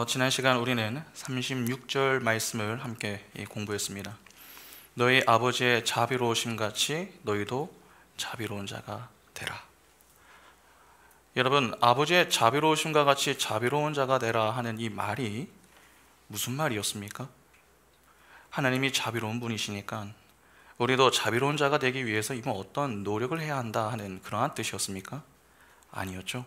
지난 시간 우리는 36절 말씀을 함께 공부했습니다. 너희 아버지의 자비로우심 같이 너희도 자비로운 자가 되라. 여러분, 아버지의 자비로우심과 같이 자비로운 자가 되라 하는 이 말이 무슨 말이었습니까? 하나님이 자비로운 분이시니까 우리도 자비로운 자가 되기 위해서 이건 어떤 노력을 해야 한다 하는 그러한 뜻이었습니까? 아니었죠.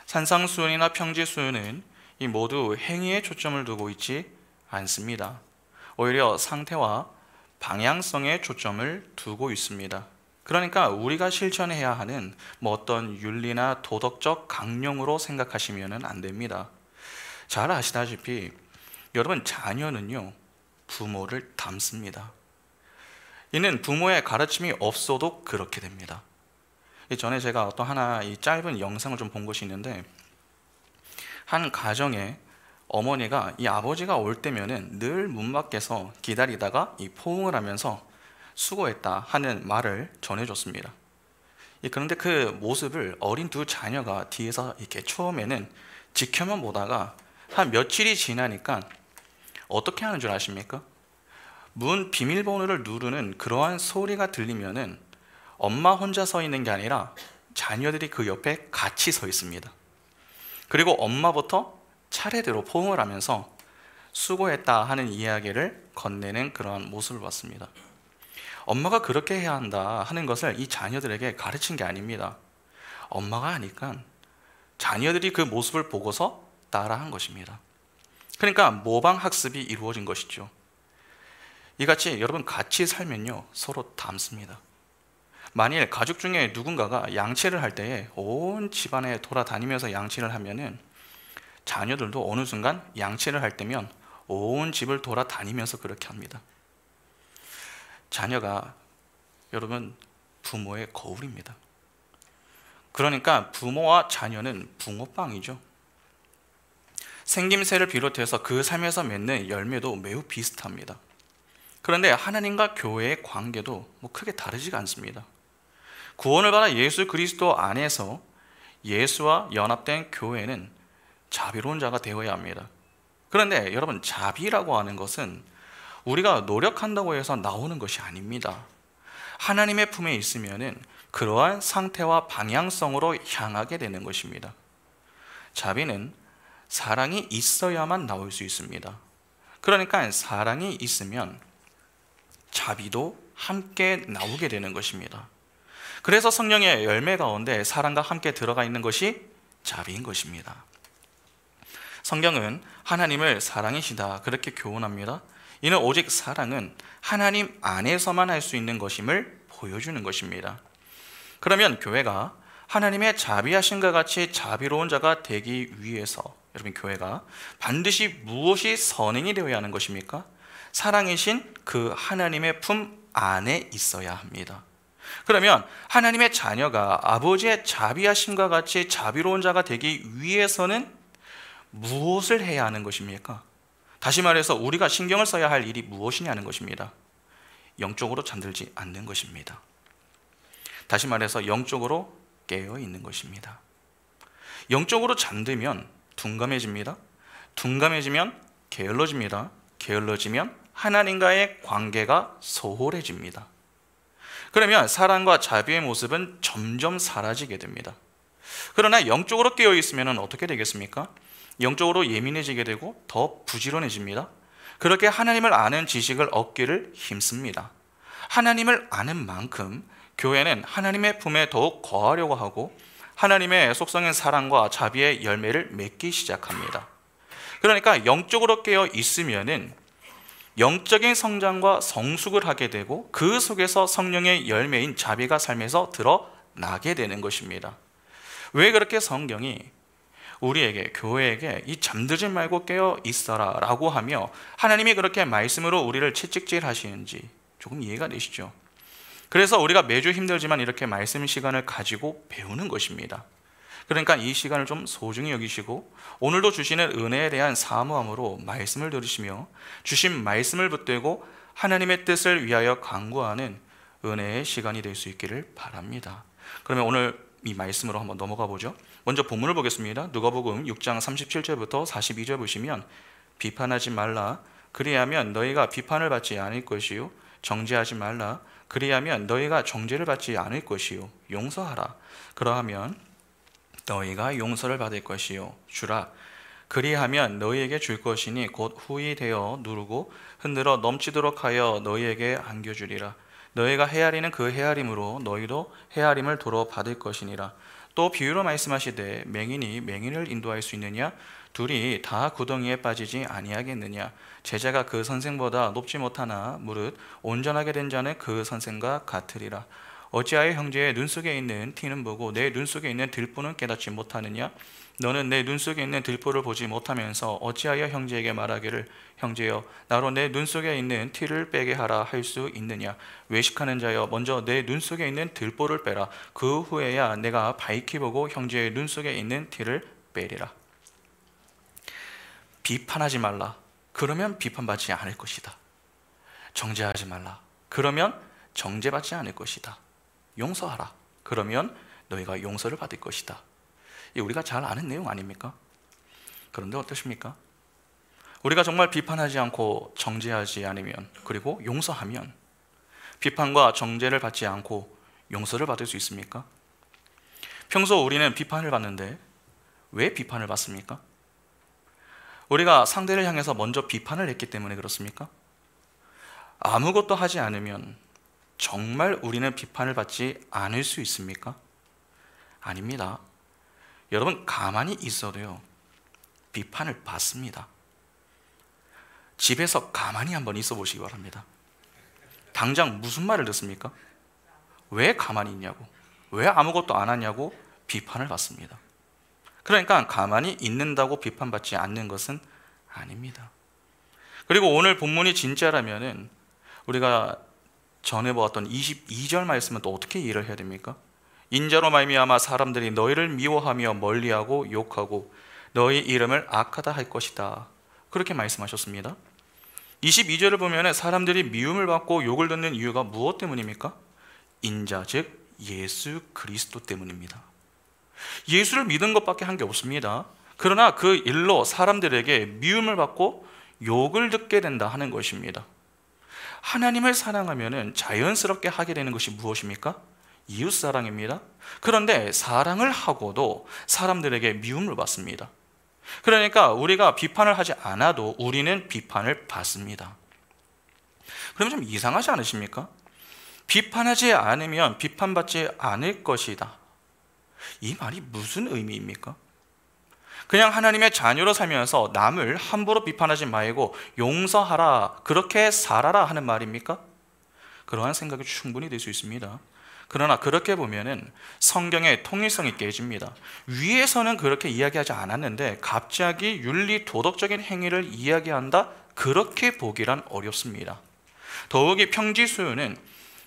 산상수훈이나 평지수훈은 이 모두 행위에 초점을 두고 있지 않습니다. 오히려 상태와 방향성에 초점을 두고 있습니다. 그러니까 우리가 실천해야 하는 어떤 윤리나 도덕적 강령으로 생각하시면 안 됩니다. 잘 아시다시피 여러분, 자녀는요 부모를 닮습니다. 이는 부모의 가르침이 없어도 그렇게 됩니다. 전에 제가 어떤 하나 이 짧은 영상을 좀 본 것이 있는데, 한 가정에 어머니가 이 아버지가 올 때면은 늘 문 밖에서 기다리다가 이 포옹을 하면서 수고했다 하는 말을 전해줬습니다. 그런데 그 모습을 어린 두 자녀가 뒤에서 이렇게 처음에는 지켜만 보다가 한 며칠이 지나니까 어떻게 하는 줄 아십니까? 문 비밀번호를 누르는 그러한 소리가 들리면은 엄마 혼자 서 있는 게 아니라 자녀들이 그 옆에 같이 서 있습니다. 그리고 엄마부터 차례대로 포옹을 하면서 수고했다 하는 이야기를 건네는 그러한 모습을 봤습니다. 엄마가 그렇게 해야 한다 하는 것을 이 자녀들에게 가르친 게 아닙니다. 엄마가 하니까 자녀들이 그 모습을 보고서 따라한 것입니다. 그러니까 모방 학습이 이루어진 것이죠. 이같이 여러분 같이 살면요 서로 닮습니다. 만일 가족 중에 누군가가 양치를 할 때에 온 집안에 돌아다니면서 양치를 하면은 자녀들도 어느 순간 양치를 할 때면 온 집을 돌아다니면서 그렇게 합니다. 자녀가 여러분 부모의 거울입니다. 그러니까 부모와 자녀는 붕어빵이죠. 생김새를 비롯해서 그 삶에서 맺는 열매도 매우 비슷합니다. 그런데 하나님과 교회의 관계도 크게 다르지가 않습니다. 구원을 받아 예수 그리스도 안에서 예수와 연합된 교회는 자비로운 자가 되어야 합니다. 그런데 여러분, 자비라고 하는 것은 우리가 노력한다고 해서 나오는 것이 아닙니다. 하나님의 품에 있으면은 그러한 상태와 방향성으로 향하게 되는 것입니다. 자비는 사랑이 있어야만 나올 수 있습니다. 그러니까 사랑이 있으면 자비도 함께 나오게 되는 것입니다. 그래서 성령의 열매 가운데 사랑과 함께 들어가 있는 것이 자비인 것입니다. 성경은 하나님을 사랑이시다 그렇게 교훈합니다. 이는 오직 사랑은 하나님 안에서만 할 수 있는 것임을 보여주는 것입니다. 그러면 교회가 하나님의 자비하심과 같이 자비로운 자가 되기 위해서 여러분, 교회가 반드시 무엇이 선행이 되어야 하는 것입니까? 사랑이신 그 하나님의 품 안에 있어야 합니다. 그러면 하나님의 자녀가 아버지의 자비하심과 같이 자비로운 자가 되기 위해서는 무엇을 해야 하는 것입니까? 다시 말해서 우리가 신경을 써야 할 일이 무엇이냐는 것입니다. 영적으로 잠들지 않는 것입니다. 다시 말해서 영적으로 깨어 있는 것입니다. 영적으로 잠들면 둔감해집니다. 둔감해지면 게을러집니다. 게을러지면 하나님과의 관계가 소홀해집니다. 그러면 사랑과 자비의 모습은 점점 사라지게 됩니다. 그러나 영적으로 깨어 있으면 어떻게 되겠습니까? 영적으로 예민해지게 되고 더 부지런해집니다. 그렇게 하나님을 아는 지식을 얻기를 힘씁니다. 하나님을 아는 만큼 교회는 하나님의 품에 더욱 거하려고 하고 하나님의 속성인 사랑과 자비의 열매를 맺기 시작합니다. 그러니까 영적으로 깨어 있으면은 영적인 성장과 성숙을 하게 되고 그 속에서 성령의 열매인 자비가 삶에서 드러나게 되는 것입니다. 왜 그렇게 성경이 우리에게, 교회에게 이 잠들지 말고 깨어 있어라 라고 하며 하나님이 그렇게 말씀으로 우리를 채찍질 하시는지 조금 이해가 되시죠? 그래서 우리가 매주 힘들지만 이렇게 말씀 시간을 가지고 배우는 것입니다. 그러니까 이 시간을 좀 소중히 여기시고 오늘도 주시는 은혜에 대한 사모함으로 말씀을 들으시며 주신 말씀을 붙들고 하나님의 뜻을 위하여 간구하는 은혜의 시간이 될 수 있기를 바랍니다. 그러면 오늘 이 말씀으로 한번 넘어가 보죠. 먼저 본문을 보겠습니다. 누가복음 6장 37절부터 42절 보시면 비판하지 말라 그리하면 너희가 비판을 받지 않을 것이요 정죄하지 말라 그리하면 너희가 정죄를 받지 않을 것이요 용서하라 그러하면 너희가 용서를 받을 것이요 주라 그리하면 너희에게 줄 것이니 곧 후히 되어 누르고 흔들어 넘치도록 하여 너희에게 안겨주리라 너희가 헤아리는 그 헤아림으로 너희도 헤아림을 도로 받을 것이니라 또 비유로 말씀하시되 맹인이 맹인을 인도할 수 있느냐 둘이 다 구덩이에 빠지지 아니하겠느냐 제자가 그 선생보다 높지 못하나 무릇 온전하게 된 자는 그 선생과 같으리라 어찌하여 형제의 눈 속에 있는 티는 보고 내 눈 속에 있는 들보는 깨닫지 못하느냐 너는 내 눈 속에 있는 들보를 보지 못하면서 어찌하여 형제에게 말하기를 형제여 나로 내 눈 속에 있는 티를 빼게 하라 할 수 있느냐 외식하는 자여 먼저 내 눈 속에 있는 들보를 빼라 그 후에야 내가 밝히 보고 형제의 눈 속에 있는 티를 빼리라 비판하지 말라 그러면 비판받지 않을 것이다 정죄하지 말라 그러면 정죄받지 않을 것이다 용서하라 그러면 너희가 용서를 받을 것이다 이 우리가 잘 아는 내용 아닙니까? 그런데 어떠십니까? 우리가 정말 비판하지 않고 정죄하지 않으면 그리고 용서하면 비판과 정죄를 받지 않고 용서를 받을 수 있습니까? 평소 우리는 비판을 받는데 왜 비판을 받습니까? 우리가 상대를 향해서 먼저 비판을 했기 때문에 그렇습니까? 아무것도 하지 않으면 정말 우리는 비판을 받지 않을 수 있습니까? 아닙니다. 여러분 가만히 있어도요 비판을 받습니다. 집에서 가만히 한번 있어 보시기 바랍니다. 당장 무슨 말을 듣습니까? 왜 가만히 있냐고 왜 아무것도 안 하냐고 비판을 받습니다. 그러니까 가만히 있는다고 비판받지 않는 것은 아닙니다. 그리고 오늘 본문이 진짜라면은 우리가 전에 보았던 22절 말씀은 또 어떻게 이해를 해야 됩니까? 인자로 말미암아 사람들이 너희를 미워하며 멀리하고 욕하고 너희 이름을 악하다 할 것이다 그렇게 말씀하셨습니다. 22절을 보면 사람들이 미움을 받고 욕을 듣는 이유가 무엇 때문입니까? 인자 즉 예수 그리스도 때문입니다. 예수를 믿은 것밖에 한 게 없습니다. 그러나 그 일로 사람들에게 미움을 받고 욕을 듣게 된다 하는 것입니다. 하나님을 사랑하면 자연스럽게 하게 되는 것이 무엇입니까? 이웃사랑입니다. 그런데 사랑을 하고도 사람들에게 미움을 받습니다. 그러니까 우리가 비판을 하지 않아도 우리는 비판을 받습니다. 그러면 좀 이상하지 않으십니까? 비판하지 않으면 비판받지 않을 것이다. 이 말이 무슨 의미입니까? 그냥 하나님의 자녀로 살면서 남을 함부로 비판하지 말고 용서하라, 그렇게 살아라 하는 말입니까? 그러한 생각이 충분히 될 수 있습니다. 그러나 그렇게 보면은 성경의 통일성이 깨집니다. 위에서는 그렇게 이야기하지 않았는데 갑자기 윤리 도덕적인 행위를 이야기한다? 그렇게 보기란 어렵습니다. 더욱이 평지수요는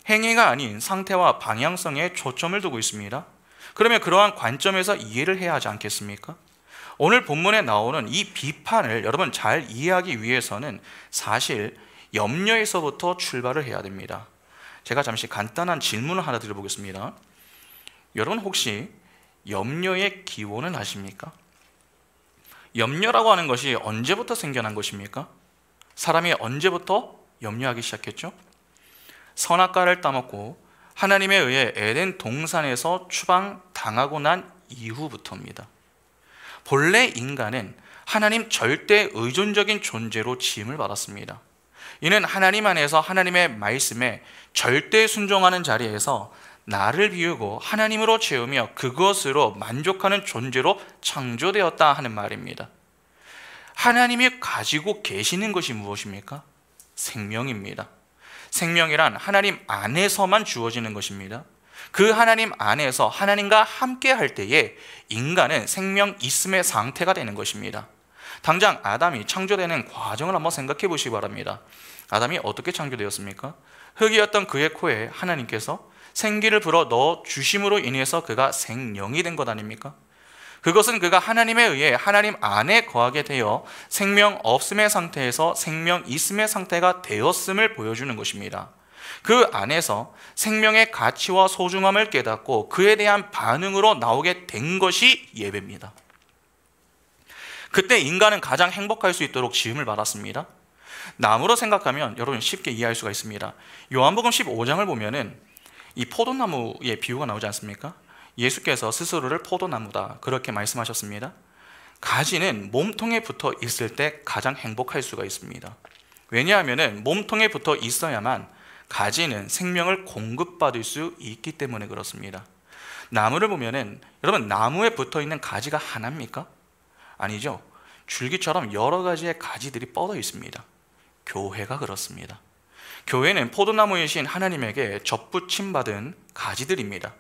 행위가 아닌 상태와 방향성에 초점을 두고 있습니다. 그러면 그러한 관점에서 이해를 해야 하지 않겠습니까? 오늘 본문에 나오는 이 비판을 여러분 잘 이해하기 위해서는 사실 염려에서부터 출발을 해야 됩니다. 제가 잠시 간단한 질문을 하나 드려보겠습니다. 여러분 혹시 염려의 기원을 아십니까? 염려라고 하는 것이 언제부터 생겨난 것입니까? 사람이 언제부터 염려하기 시작했죠? 선악과를 따먹고 하나님에 의해 에덴 동산에서 추방당하고 난 이후부터입니다. 본래 인간은 하나님 절대 의존적인 존재로 지음을 받았습니다. 이는 하나님 안에서 하나님의 말씀에 절대 순종하는 자리에서 나를 비우고 하나님으로 채우며 그것으로 만족하는 존재로 창조되었다 하는 말입니다. 하나님이 가지고 계시는 것이 무엇입니까? 생명입니다. 생명이란 하나님 안에서만 주어지는 것입니다. 그 하나님 안에서 하나님과 함께 할 때에 인간은 생명 있음의 상태가 되는 것입니다. 당장 아담이 창조되는 과정을 한번 생각해 보시기 바랍니다. 아담이 어떻게 창조되었습니까? 흙이었던 그의 코에 하나님께서 생기를 불어 넣어 주심으로 인해서 그가 생명이 된 것 아닙니까? 그것은 그가 하나님에 의해 하나님 안에 거하게 되어 생명 없음의 상태에서 생명 있음의 상태가 되었음을 보여주는 것입니다. 그 안에서 생명의 가치와 소중함을 깨닫고 그에 대한 반응으로 나오게 된 것이 예배입니다. 그때 인간은 가장 행복할 수 있도록 지음을 받았습니다. 나무로 생각하면 여러분 쉽게 이해할 수가 있습니다. 요한복음 15장을 보면은 이 포도나무의 비유가 나오지 않습니까? 예수께서 스스로를 포도나무다 그렇게 말씀하셨습니다. 가지는 몸통에 붙어 있을 때 가장 행복할 수가 있습니다. 왜냐하면 몸통에 붙어 있어야만 가지는 생명을 공급받을 수 있기 때문에 그렇습니다. 나무를 보면은 여러분 나무에 붙어 있는 가지가 하나입니까? 아니죠. 줄기처럼 여러 가지의 가지들이 뻗어 있습니다. 교회가 그렇습니다. 교회는 포도나무이신 하나님에게 접붙임 받은 가지들입니다.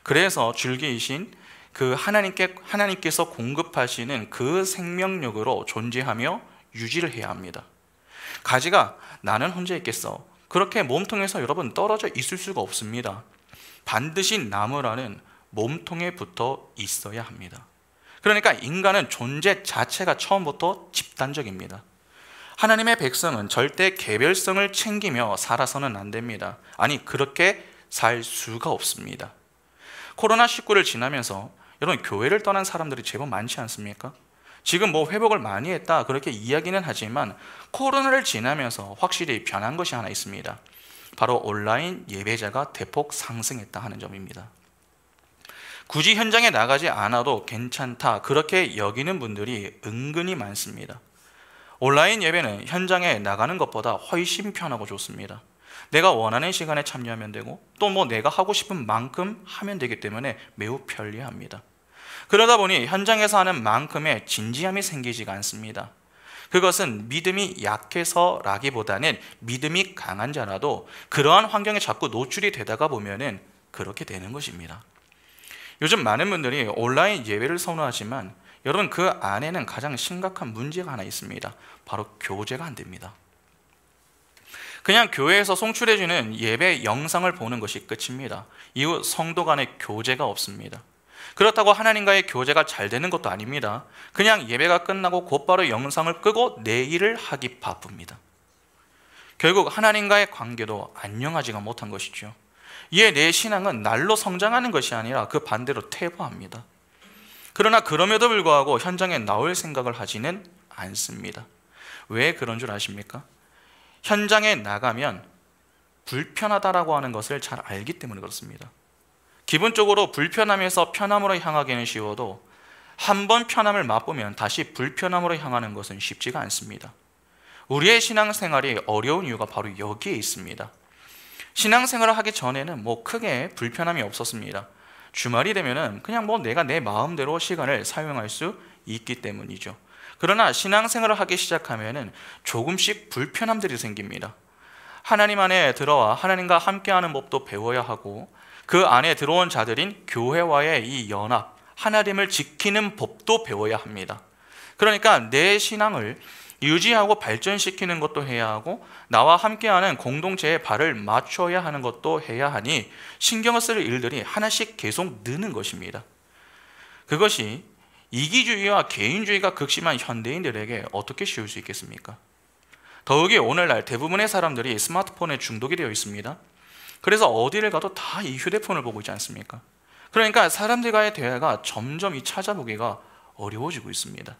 그래서 줄기이신 그 하나님께서 공급하시는 그 생명력으로 존재하며 유지를 해야 합니다. 가지가 나는 혼자 있겠어 그렇게 몸통에서 여러분 떨어져 있을 수가 없습니다. 반드시 나무라는 몸통에 붙어 있어야 합니다. 그러니까 인간은 존재 자체가 처음부터 집단적입니다. 하나님의 백성은 절대 개별성을 챙기며 살아서는 안 됩니다. 아니 그렇게 살 수가 없습니다. 코로나19를 지나면서 여러분 교회를 떠난 사람들이 제법 많지 않습니까? 지금 뭐 회복을 많이 했다 그렇게 이야기는 하지만 코로나를 지나면서 확실히 변한 것이 하나 있습니다. 바로 온라인 예배자가 대폭 상승했다 하는 점입니다. 굳이 현장에 나가지 않아도 괜찮다 그렇게 여기는 분들이 은근히 많습니다. 온라인 예배는 현장에 나가는 것보다 훨씬 편하고 좋습니다. 내가 원하는 시간에 참여하면 되고 또 뭐 내가 하고 싶은 만큼 하면 되기 때문에 매우 편리합니다. 그러다 보니 현장에서 하는 만큼의 진지함이 생기지가 않습니다. 그것은 믿음이 약해서라기보다는 믿음이 강한 자라도 그러한 환경에 자꾸 노출이 되다가 보면은 그렇게 되는 것입니다. 요즘 많은 분들이 온라인 예배를 선호하지만 여러분 그 안에는 가장 심각한 문제가 하나 있습니다. 바로 교제가 안 됩니다. 그냥 교회에서 송출해주는 예배 영상을 보는 것이 끝입니다. 이후 성도 간의 교제가 없습니다. 그렇다고 하나님과의 교제가 잘 되는 것도 아닙니다. 그냥 예배가 끝나고 곧바로 영상을 끄고 내 일을 하기 바쁩니다. 결국 하나님과의 관계도 안녕하지가 못한 것이죠. 이에 내 신앙은 날로 성장하는 것이 아니라 그 반대로 퇴보합니다. 그러나 그럼에도 불구하고 현장에 나올 생각을 하지는 않습니다. 왜 그런 줄 아십니까? 현장에 나가면 불편하다라고 하는 것을 잘 알기 때문에 그렇습니다. 기본적으로 불편함에서 편함으로 향하기는 쉬워도 한 번 편함을 맛보면 다시 불편함으로 향하는 것은 쉽지가 않습니다. 우리의 신앙생활이 어려운 이유가 바로 여기에 있습니다. 신앙생활을 하기 전에는 뭐 크게 불편함이 없었습니다. 주말이 되면은 그냥 뭐 내가 내 마음대로 시간을 사용할 수 있기 때문이죠. 그러나 신앙생활을 하기 시작하면은 조금씩 불편함들이 생깁니다. 하나님 안에 들어와 하나님과 함께하는 법도 배워야 하고 그 안에 들어온 자들인 교회와의 이 연합, 하나님을 지키는 법도 배워야 합니다. 그러니까 내 신앙을 유지하고 발전시키는 것도 해야 하고 나와 함께하는 공동체에 발을 맞춰야 하는 것도 해야 하니 신경을 쓸 일들이 하나씩 계속 느는 것입니다. 그것이 이기주의와 개인주의가 극심한 현대인들에게 어떻게 쉬울 수 있겠습니까? 더욱이 오늘날 대부분의 사람들이 스마트폰에 중독이 되어 있습니다. 그래서 어디를 가도 다 이 휴대폰을 보고 있지 않습니까? 그러니까 사람들과의 대화가 점점 이 찾아보기가 어려워지고 있습니다.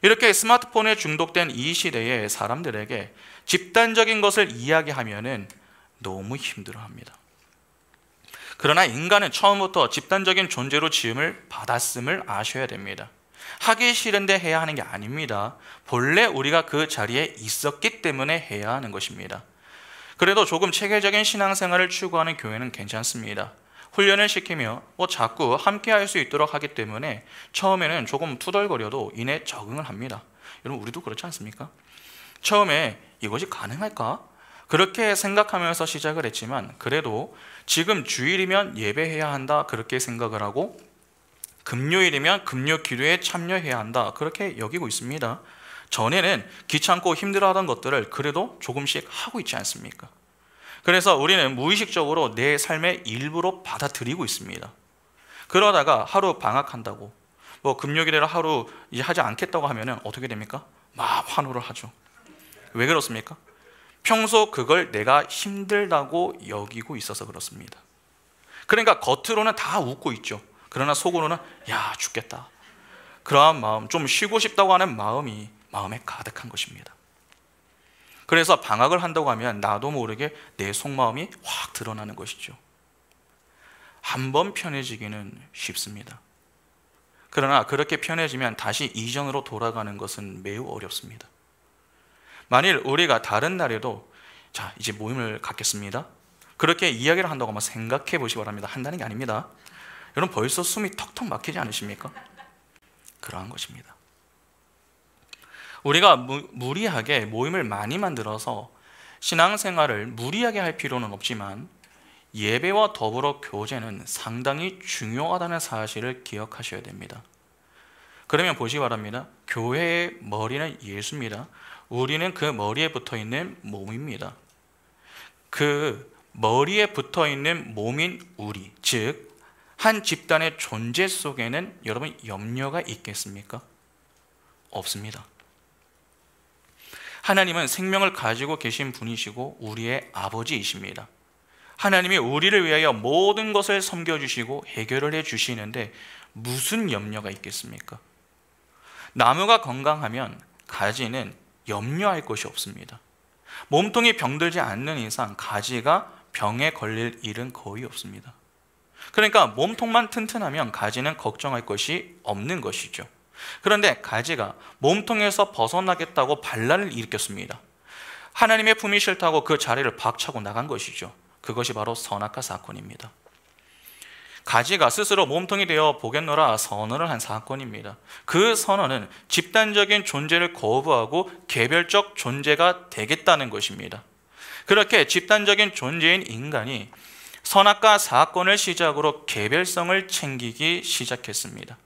이렇게 스마트폰에 중독된 이 시대의 사람들에게 집단적인 것을 이야기하면은 너무 힘들어합니다. 그러나 인간은 처음부터 집단적인 존재로 지음을 받았음을 아셔야 됩니다. 하기 싫은데 해야 하는 게 아닙니다. 본래 우리가 그 자리에 있었기 때문에 해야 하는 것입니다. 그래도 조금 체계적인 신앙생활을 추구하는 교회는 괜찮습니다. 훈련을 시키며 자꾸 함께 할 수 있도록 하기 때문에 처음에는 조금 투덜거려도 이내 적응을 합니다. 여러분 우리도 그렇지 않습니까? 처음에 이것이 가능할까? 그렇게 생각하면서 시작을 했지만 그래도 지금 주일이면 예배해야 한다 그렇게 생각을 하고 금요일이면 금요 기도에 참여해야 한다 그렇게 여기고 있습니다. 전에는 귀찮고 힘들어하던 것들을 그래도 조금씩 하고 있지 않습니까? 그래서 우리는 무의식적으로 내 삶의 일부로 받아들이고 있습니다. 그러다가 하루 방학한다고 금요일에 하루 이제 하지 않겠다고 하면 어떻게 됩니까? 막 환호를 하죠. 왜 그렇습니까? 평소 그걸 내가 힘들다고 여기고 있어서 그렇습니다. 그러니까 겉으로는 다 웃고 있죠. 그러나 속으로는 야 죽겠다, 그러한 마음, 좀 쉬고 싶다고 하는 마음이 마음에 가득한 것입니다. 그래서 방학을 한다고 하면 나도 모르게 내 속마음이 확 드러나는 것이죠. 한번 편해지기는 쉽습니다. 그러나 그렇게 편해지면 다시 이전으로 돌아가는 것은 매우 어렵습니다. 만일 우리가 다른 날에도 자 이제 모임을 갖겠습니다, 그렇게 이야기를 한다고 한번 생각해 보시기 바랍니다. 한다는 게 아닙니다. 여러분 벌써 숨이 턱턱 막히지 않으십니까? 그러한 것입니다. 우리가 무리하게 모임을 많이 만들어서 신앙생활을 무리하게 할 필요는 없지만 예배와 더불어 교제는 상당히 중요하다는 사실을 기억하셔야 됩니다. 그러면 보시기 바랍니다. 교회의 머리는 예수입니다. 우리는 그 머리에 붙어있는 몸입니다. 그 머리에 붙어있는 몸인 우리, 즉 한 집단의 존재 속에는 여러분 염려가 있겠습니까? 없습니다. 하나님은 생명을 가지고 계신 분이시고 우리의 아버지이십니다. 하나님이 우리를 위하여 모든 것을 섬겨주시고 해결을 해주시는데 무슨 염려가 있겠습니까? 나무가 건강하면 가지는 염려할 것이 없습니다. 몸통이 병들지 않는 이상 가지가 병에 걸릴 일은 거의 없습니다. 그러니까 몸통만 튼튼하면 가지는 걱정할 것이 없는 것이죠. 그런데 가지가 몸통에서 벗어나겠다고 반란을 일으켰습니다. 하나님의 품이 싫다고 그 자리를 박차고 나간 것이죠. 그것이 바로 선악과 사건입니다. 가지가 스스로 몸통이 되어 보겠노라 선언을 한 사건입니다. 그 선언은 집단적인 존재를 거부하고 개별적 존재가 되겠다는 것입니다. 그렇게 집단적인 존재인 인간이 선악과 사건을 시작으로 개별성을 챙기기 시작했습니다.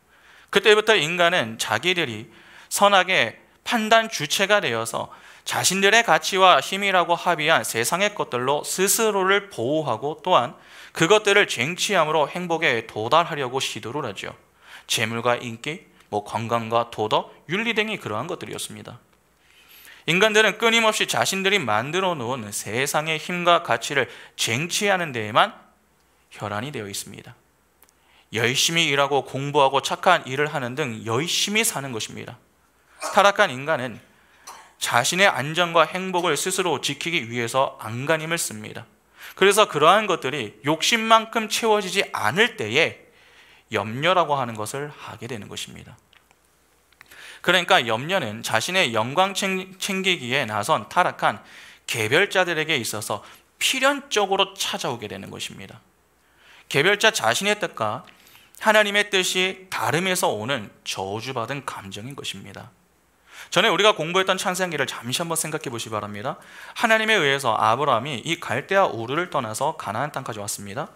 그때부터 인간은 자기들이 선악의 판단 주체가 되어서 자신들의 가치와 힘이라고 합의한 세상의 것들로 스스로를 보호하고 또한 그것들을 쟁취함으로 행복에 도달하려고 시도를 하죠. 재물과 인기, 건강과 도덕, 윤리 등이 그러한 것들이었습니다. 인간들은 끊임없이 자신들이 만들어 놓은 세상의 힘과 가치를 쟁취하는 데에만 혈안이 되어 있습니다. 열심히 일하고 공부하고 착한 일을 하는 등 열심히 사는 것입니다. 타락한 인간은 자신의 안전과 행복을 스스로 지키기 위해서 안간힘을 씁니다. 그래서 그러한 것들이 욕심만큼 채워지지 않을 때에 염려라고 하는 것을 하게 되는 것입니다. 그러니까 염려는 자신의 영광 챙기기에 나선 타락한 개별자들에게 있어서 필연적으로 찾아오게 되는 것입니다. 개별자 자신의 뜻과 하나님의 뜻이 다름에서 오는 저주받은 감정인 것입니다. 전에 우리가 공부했던 창세기를 잠시 한번 생각해 보시기 바랍니다. 하나님에 의해서 아브라함이 이 갈대아 우르를 떠나서 가나안 땅까지 왔습니다.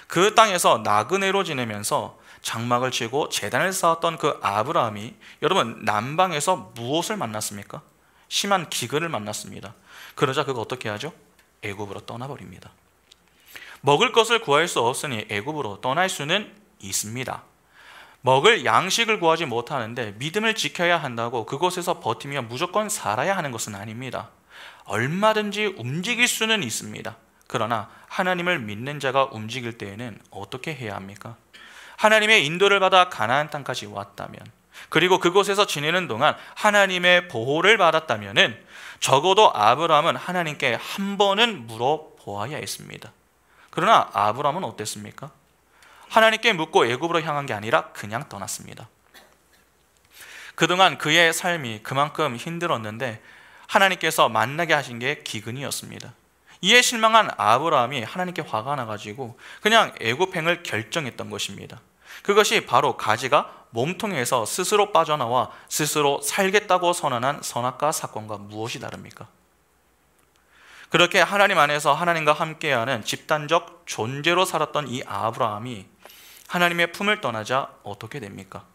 그 땅에서 나그네로 지내면서 장막을 치고 제단을 쌓았던 그 아브라함이 여러분 남방에서 무엇을 만났습니까? 심한 기근을 만났습니다. 그러자 그거 어떻게 하죠? 애굽으로 떠나버립니다. 먹을 것을 구할 수 없으니 애굽으로 떠날 수는 있습니다. 먹을 양식을 구하지 못하는데 믿음을 지켜야 한다고 그곳에서 버티며 무조건 살아야 하는 것은 아닙니다. 얼마든지 움직일 수는 있습니다. 그러나 하나님을 믿는 자가 움직일 때에는 어떻게 해야 합니까? 하나님의 인도를 받아 가나안 땅까지 왔다면, 그리고 그곳에서 지내는 동안 하나님의 보호를 받았다면 적어도 아브라함은 하나님께 한 번은 물어보아야 했습니다. 그러나 아브라함은 어땠습니까? 하나님께 묻고 애굽으로 향한 게 아니라 그냥 떠났습니다. 그동안 그의 삶이 그만큼 힘들었는데 하나님께서 만나게 하신 게 기근이었습니다. 이에 실망한 아브라함이 하나님께 화가 나가지고 그냥 애굽행을 결정했던 것입니다. 그것이 바로 가지가 몸통에서 스스로 빠져나와 스스로 살겠다고 선언한 선악과 사건과 무엇이 다릅니까? 그렇게 하나님 안에서 하나님과 함께하는 집단적 존재로 살았던 이 아브라함이 하나님의 품을 떠나자 어떻게 됩니까?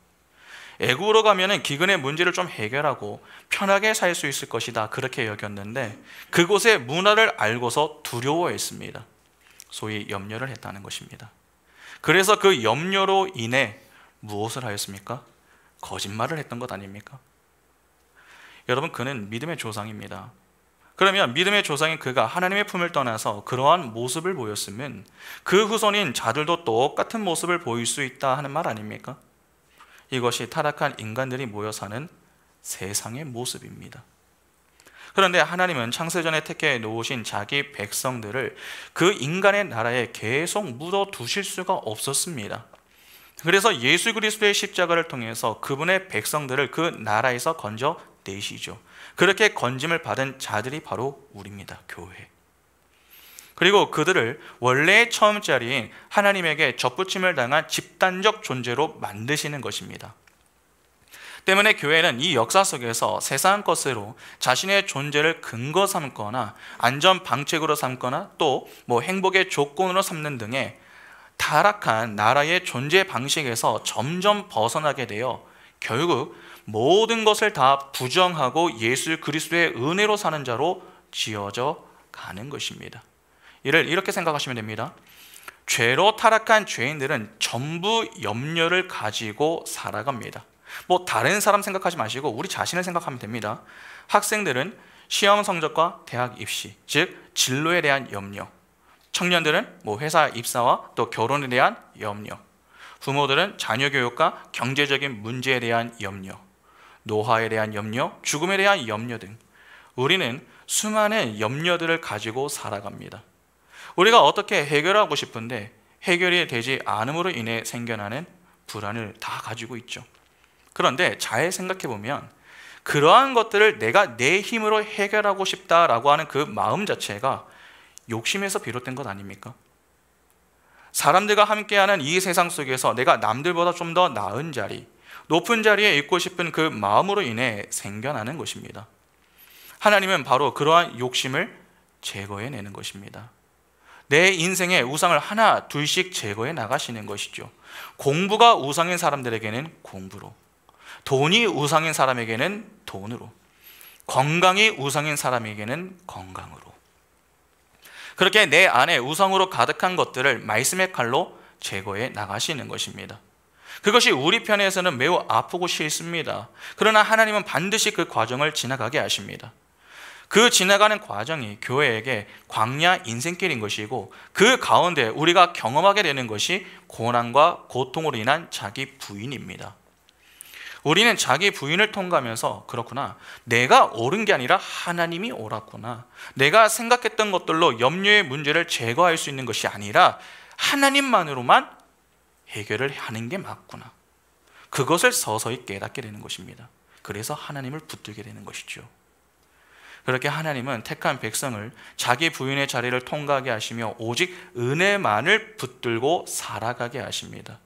애굽으로 가면은 기근의 문제를 좀 해결하고 편하게 살 수 있을 것이다, 그렇게 여겼는데 그곳의 문화를 알고서 두려워했습니다. 소위 염려를 했다는 것입니다. 그래서 그 염려로 인해 무엇을 하였습니까? 거짓말을 했던 것 아닙니까? 여러분, 그는 믿음의 조상입니다. 그러면 믿음의 조상인 그가 하나님의 품을 떠나서 그러한 모습을 보였으면 그 후손인 자들도 똑같은 모습을 보일 수 있다 하는 말 아닙니까? 이것이 타락한 인간들이 모여 사는 세상의 모습입니다. 그런데 하나님은 창세전에 택해 놓으신 자기 백성들을 그 인간의 나라에 계속 묻어두실 수가 없었습니다. 그래서 예수 그리스도의 십자가를 통해서 그분의 백성들을 그 나라에서 건져내시죠. 그렇게 건짐을 받은 자들이 바로 우리입니다. 교회. 그리고 그들을 원래의 처음 자리인 하나님에게 접붙임을 당한 집단적 존재로 만드시는 것입니다. 때문에 교회는 이 역사 속에서 세상 것으로 자신의 존재를 근거 삼거나 안전 방책으로 삼거나 또 행복의 조건으로 삼는 등의 타락한 나라의 존재 방식에서 점점 벗어나게 되어 결국 모든 것을 다 부정하고 예수 그리스도의 은혜로 사는 자로 지어져 가는 것입니다. 이를 이렇게 생각하시면 됩니다. 죄로 타락한 죄인들은 전부 염려를 가지고 살아갑니다. 다른 사람 생각하지 마시고 우리 자신을 생각하면 됩니다. 학생들은 시험 성적과 대학 입시, 즉 진로에 대한 염려, 청년들은 회사 입사와 또 결혼에 대한 염려, 부모들은 자녀 교육과 경제적인 문제에 대한 염려, 노화에 대한 염려, 죽음에 대한 염려 등 우리는 수많은 염려들을 가지고 살아갑니다. 우리가 어떻게 해결하고 싶은데 해결이 되지 않음으로 인해 생겨나는 불안을 다 가지고 있죠. 그런데 잘 생각해 보면 그러한 것들을 내가 내 힘으로 해결하고 싶다라고 하는 그 마음 자체가 욕심에서 비롯된 것 아닙니까? 사람들과 함께하는 이 세상 속에서 내가 남들보다 좀 더 나은 자리, 높은 자리에 있고 싶은 그 마음으로 인해 생겨나는 것입니다. 하나님은 바로 그러한 욕심을 제거해내는 것입니다. 내 인생의 우상을 하나 둘씩 제거해 나가시는 것이죠. 공부가 우상인 사람들에게는 공부로, 돈이 우상인 사람에게는 돈으로, 건강이 우상인 사람에게는 건강으로, 그렇게 내 안에 우상으로 가득한 것들을 말씀의 칼로 제거해 나가시는 것입니다. 그것이 우리 편에서는 매우 아프고 싫습니다. 그러나 하나님은 반드시 그 과정을 지나가게 하십니다. 그 지나가는 과정이 교회에게 광야 인생길인 것이고 그 가운데 우리가 경험하게 되는 것이 고난과 고통으로 인한 자기 부인입니다. 우리는 자기 부인을 통과하면서 그렇구나, 내가 옳은 게 아니라 하나님이 옳았구나, 내가 생각했던 것들로 염려의 문제를 제거할 수 있는 것이 아니라 하나님만으로만 해결을 하는 게 맞구나, 그것을 서서히 깨닫게 되는 것입니다. 그래서 하나님을 붙들게 되는 것이죠. 그렇게 하나님은 택한 백성을 자기 부인의 자리를 통과하게 하시며 오직 은혜만을 붙들고 살아가게 하십니다.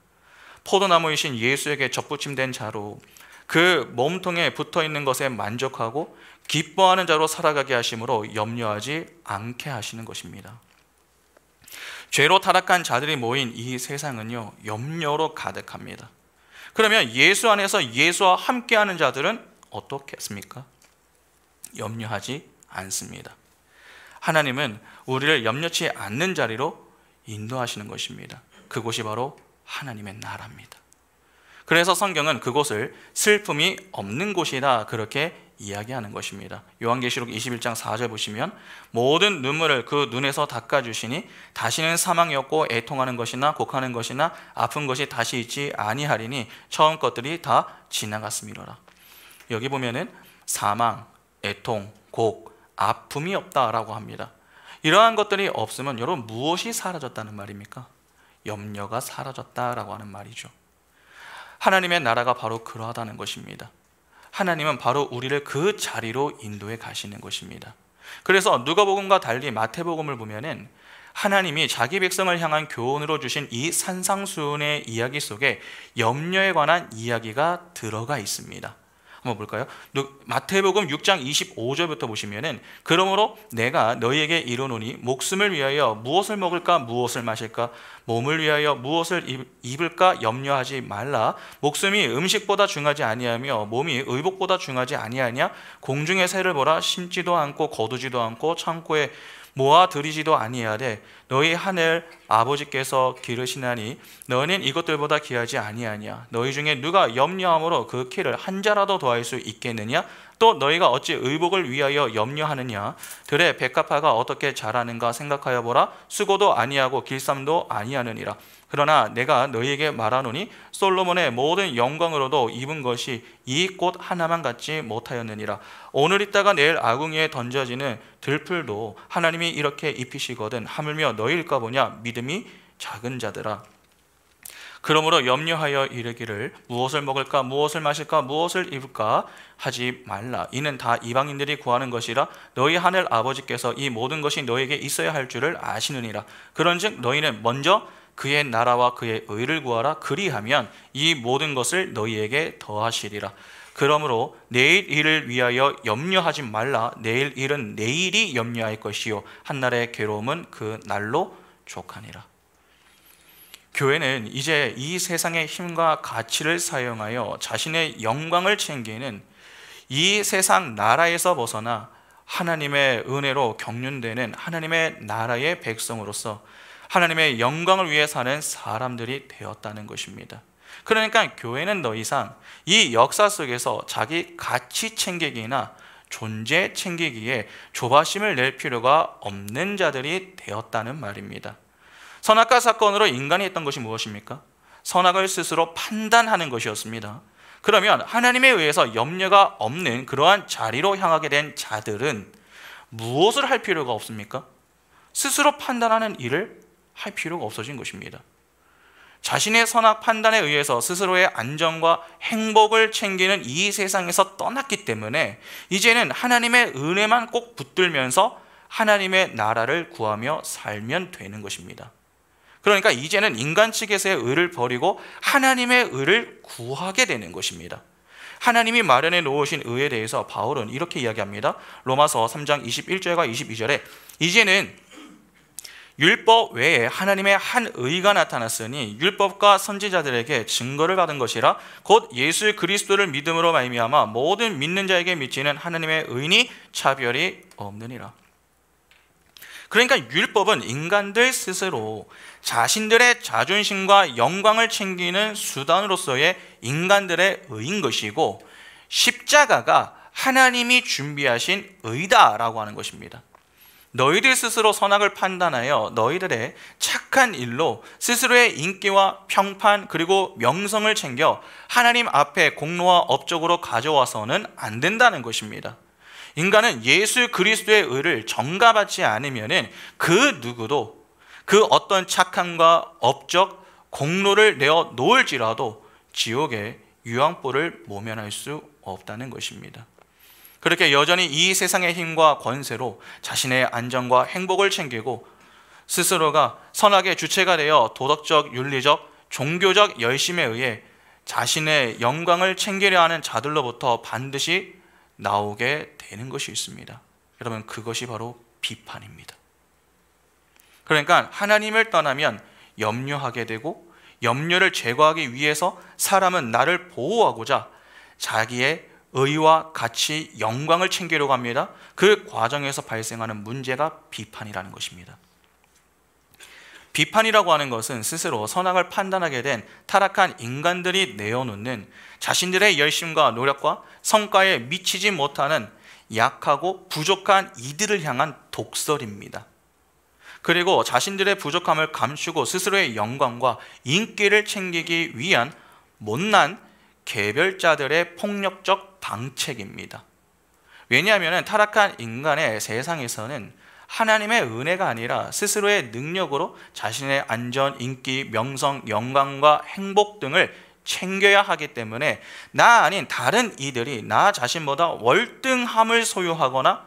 포도나무이신 예수에게 접붙임된 자로 그 몸통에 붙어있는 것에 만족하고 기뻐하는 자로 살아가게 하심으로 염려하지 않게 하시는 것입니다. 죄로 타락한 자들이 모인 이 세상은요, 염려로 가득합니다. 그러면 예수 안에서 예수와 함께하는 자들은 어떻겠습니까? 염려하지 않습니다. 하나님은 우리를 염려치 않는 자리로 인도하시는 것입니다. 그곳이 바로 하나님의 나라입니다. 그래서 성경은 그곳을 슬픔이 없는 곳이다 그렇게 이야기하는 것입니다. 요한계시록 21장 4절 보시면 모든 눈물을 그 눈에서 닦아주시니 다시는 사망이 없고 애통하는 것이나 곡하는 것이나 아픈 것이 다시 있지 아니하리니 처음 것들이 다 지나갔음이로라. 여기 보면은 사망, 애통, 곡, 아픔이 없다라고 합니다. 이러한 것들이 없으면 여러분 무엇이 사라졌다는 말입니까? 염려가 사라졌다라고 하는 말이죠. 하나님의 나라가 바로 그러하다는 것입니다. 하나님은 바로 우리를 그 자리로 인도해 가시는 것입니다. 그래서 누가복음과 달리 마태복음을 보면은 하나님이 자기 백성을 향한 교훈으로 주신 이 산상수훈의 이야기 속에 염려에 관한 이야기가 들어가 있습니다. 한번 볼까요? 마태복음 6장 25절부터 보시면은 그러므로 내가 너희에게 이르노니 목숨을 위하여 무엇을 먹을까 무엇을 마실까 몸을 위하여 무엇을 입을까 염려하지 말라. 목숨이 음식보다 중하지 아니하며 몸이 의복보다 중하지 아니하냐. 공중의 새를 보라. 심지도 않고 거두지도 않고 창고에 모아 드리지도 아니하되 너희 하늘 아버지께서 기르시나니 너희는 이것들보다 귀하지 아니하냐. 너희 중에 누가 염려함으로 그 키를 한 자라도 더할 수 있겠느냐. 또 너희가 어찌 의복을 위하여 염려하느냐. 들의 백합화가 어떻게 자라는가 생각하여 보라. 수고도 아니하고 길쌈도 아니하느니라. 그러나 내가 너희에게 말하노니 솔로몬의 모든 영광으로도 입은 것이 이 꽃 하나만 갖지 못하였느니라. 오늘 있다가 내일 아궁이에 던져지는 들풀도 하나님이 이렇게 입히시거든 하물며 너희일까 보냐. 믿음이 작은 자들아. 그러므로 염려하여 이르기를 무엇을 먹을까 무엇을 마실까 무엇을 입을까 하지 말라. 이는 다 이방인들이 구하는 것이라. 너희 하늘 아버지께서 이 모든 것이 너희에게 있어야 할 줄을 아시느니라. 그런즉 너희는 먼저 그의 나라와 그의 의를 구하라. 그리하면 이 모든 것을 너희에게 더하시리라. 그러므로 내일 일을 위하여 염려하지 말라. 내일 일은 내일이 염려할 것이요 한날의 괴로움은 그 날로 족하니라. 교회는 이제 이 세상의 힘과 가치를 사용하여 자신의 영광을 챙기는 이 세상 나라에서 벗어나 하나님의 은혜로 경륜되는 하나님의 나라의 백성으로서 하나님의 영광을 위해 사는 사람들이 되었다는 것입니다. 그러니까 교회는 더 이상 이 역사 속에서 자기 가치 챙기기나 존재 챙기기에 조바심을 낼 필요가 없는 자들이 되었다는 말입니다. 선악과 사건으로 인간이 했던 것이 무엇입니까? 선악을 스스로 판단하는 것이었습니다. 그러면 하나님에 의해서 염려가 없는 그러한 자리로 향하게 된 자들은 무엇을 할 필요가 없습니까? 스스로 판단하는 일을 할 필요가 없어진 것입니다. 자신의 선악 판단에 의해서 스스로의 안정과 행복을 챙기는 이 세상에서 떠났기 때문에 이제는 하나님의 은혜만 꼭 붙들면서 하나님의 나라를 구하며 살면 되는 것입니다. 그러니까 이제는 인간 측에서의 의를 버리고 하나님의 의를 구하게 되는 것입니다. 하나님이 마련해 놓으신 의에 대해서 바울은 이렇게 이야기합니다. 로마서 3장 21절과 22절에 이제는 율법 외에 하나님의 한 의가 나타났으니 율법과 선지자들에게 증거를 받은 것이라. 곧 예수 그리스도를 믿음으로 말미암아 모든 믿는 자에게 미치는 하나님의 의니 차별이 없느니라. 그러니까 율법은 인간들 스스로 자신들의 자존심과 영광을 챙기는 수단으로서의 인간들의 의인 것이고, 십자가가 하나님이 준비하신 의다라고 하는 것입니다. 너희들 스스로 선악을 판단하여 너희들의 착한 일로 스스로의 인기와 평판 그리고 명성을 챙겨 하나님 앞에 공로와 업적으로 가져와서는 안 된다는 것입니다. 인간은 예수 그리스도의 의를 전가받지 않으면 그 누구도 그 어떤 착함과 업적, 공로를 내어 놓을지라도 지옥의 유황불을 모면할 수 없다는 것입니다. 그렇게 여전히 이 세상의 힘과 권세로 자신의 안정과 행복을 챙기고 스스로가 선악의 주체가 되어 도덕적, 윤리적, 종교적 열심에 의해 자신의 영광을 챙기려 하는 자들로부터 반드시 나오게 되는 것이 있습니다. 여러분, 그것이 바로 비판입니다. 그러니까 하나님을 떠나면 염려하게 되고, 염려를 제거하기 위해서 사람은 나를 보호하고자 자기의 의와 가치, 영광을 챙기려고 합니다. 그 과정에서 발생하는 문제가 비판이라는 것입니다. 비판이라고 하는 것은 스스로 선악을 판단하게 된 타락한 인간들이 내어놓는 자신들의 열심과 노력과 성과에 미치지 못하는 약하고 부족한 이들을 향한 독설입니다. 그리고 자신들의 부족함을 감추고 스스로의 영광과 인기를 챙기기 위한 못난 개별자들의 폭력적 방책입니다. 왜냐하면 타락한 인간의 세상에서는 하나님의 은혜가 아니라 스스로의 능력으로 자신의 안전, 인기, 명성, 영광과 행복 등을 챙겨야 하기 때문에 나 아닌 다른 이들이 나 자신보다 월등함을 소유하거나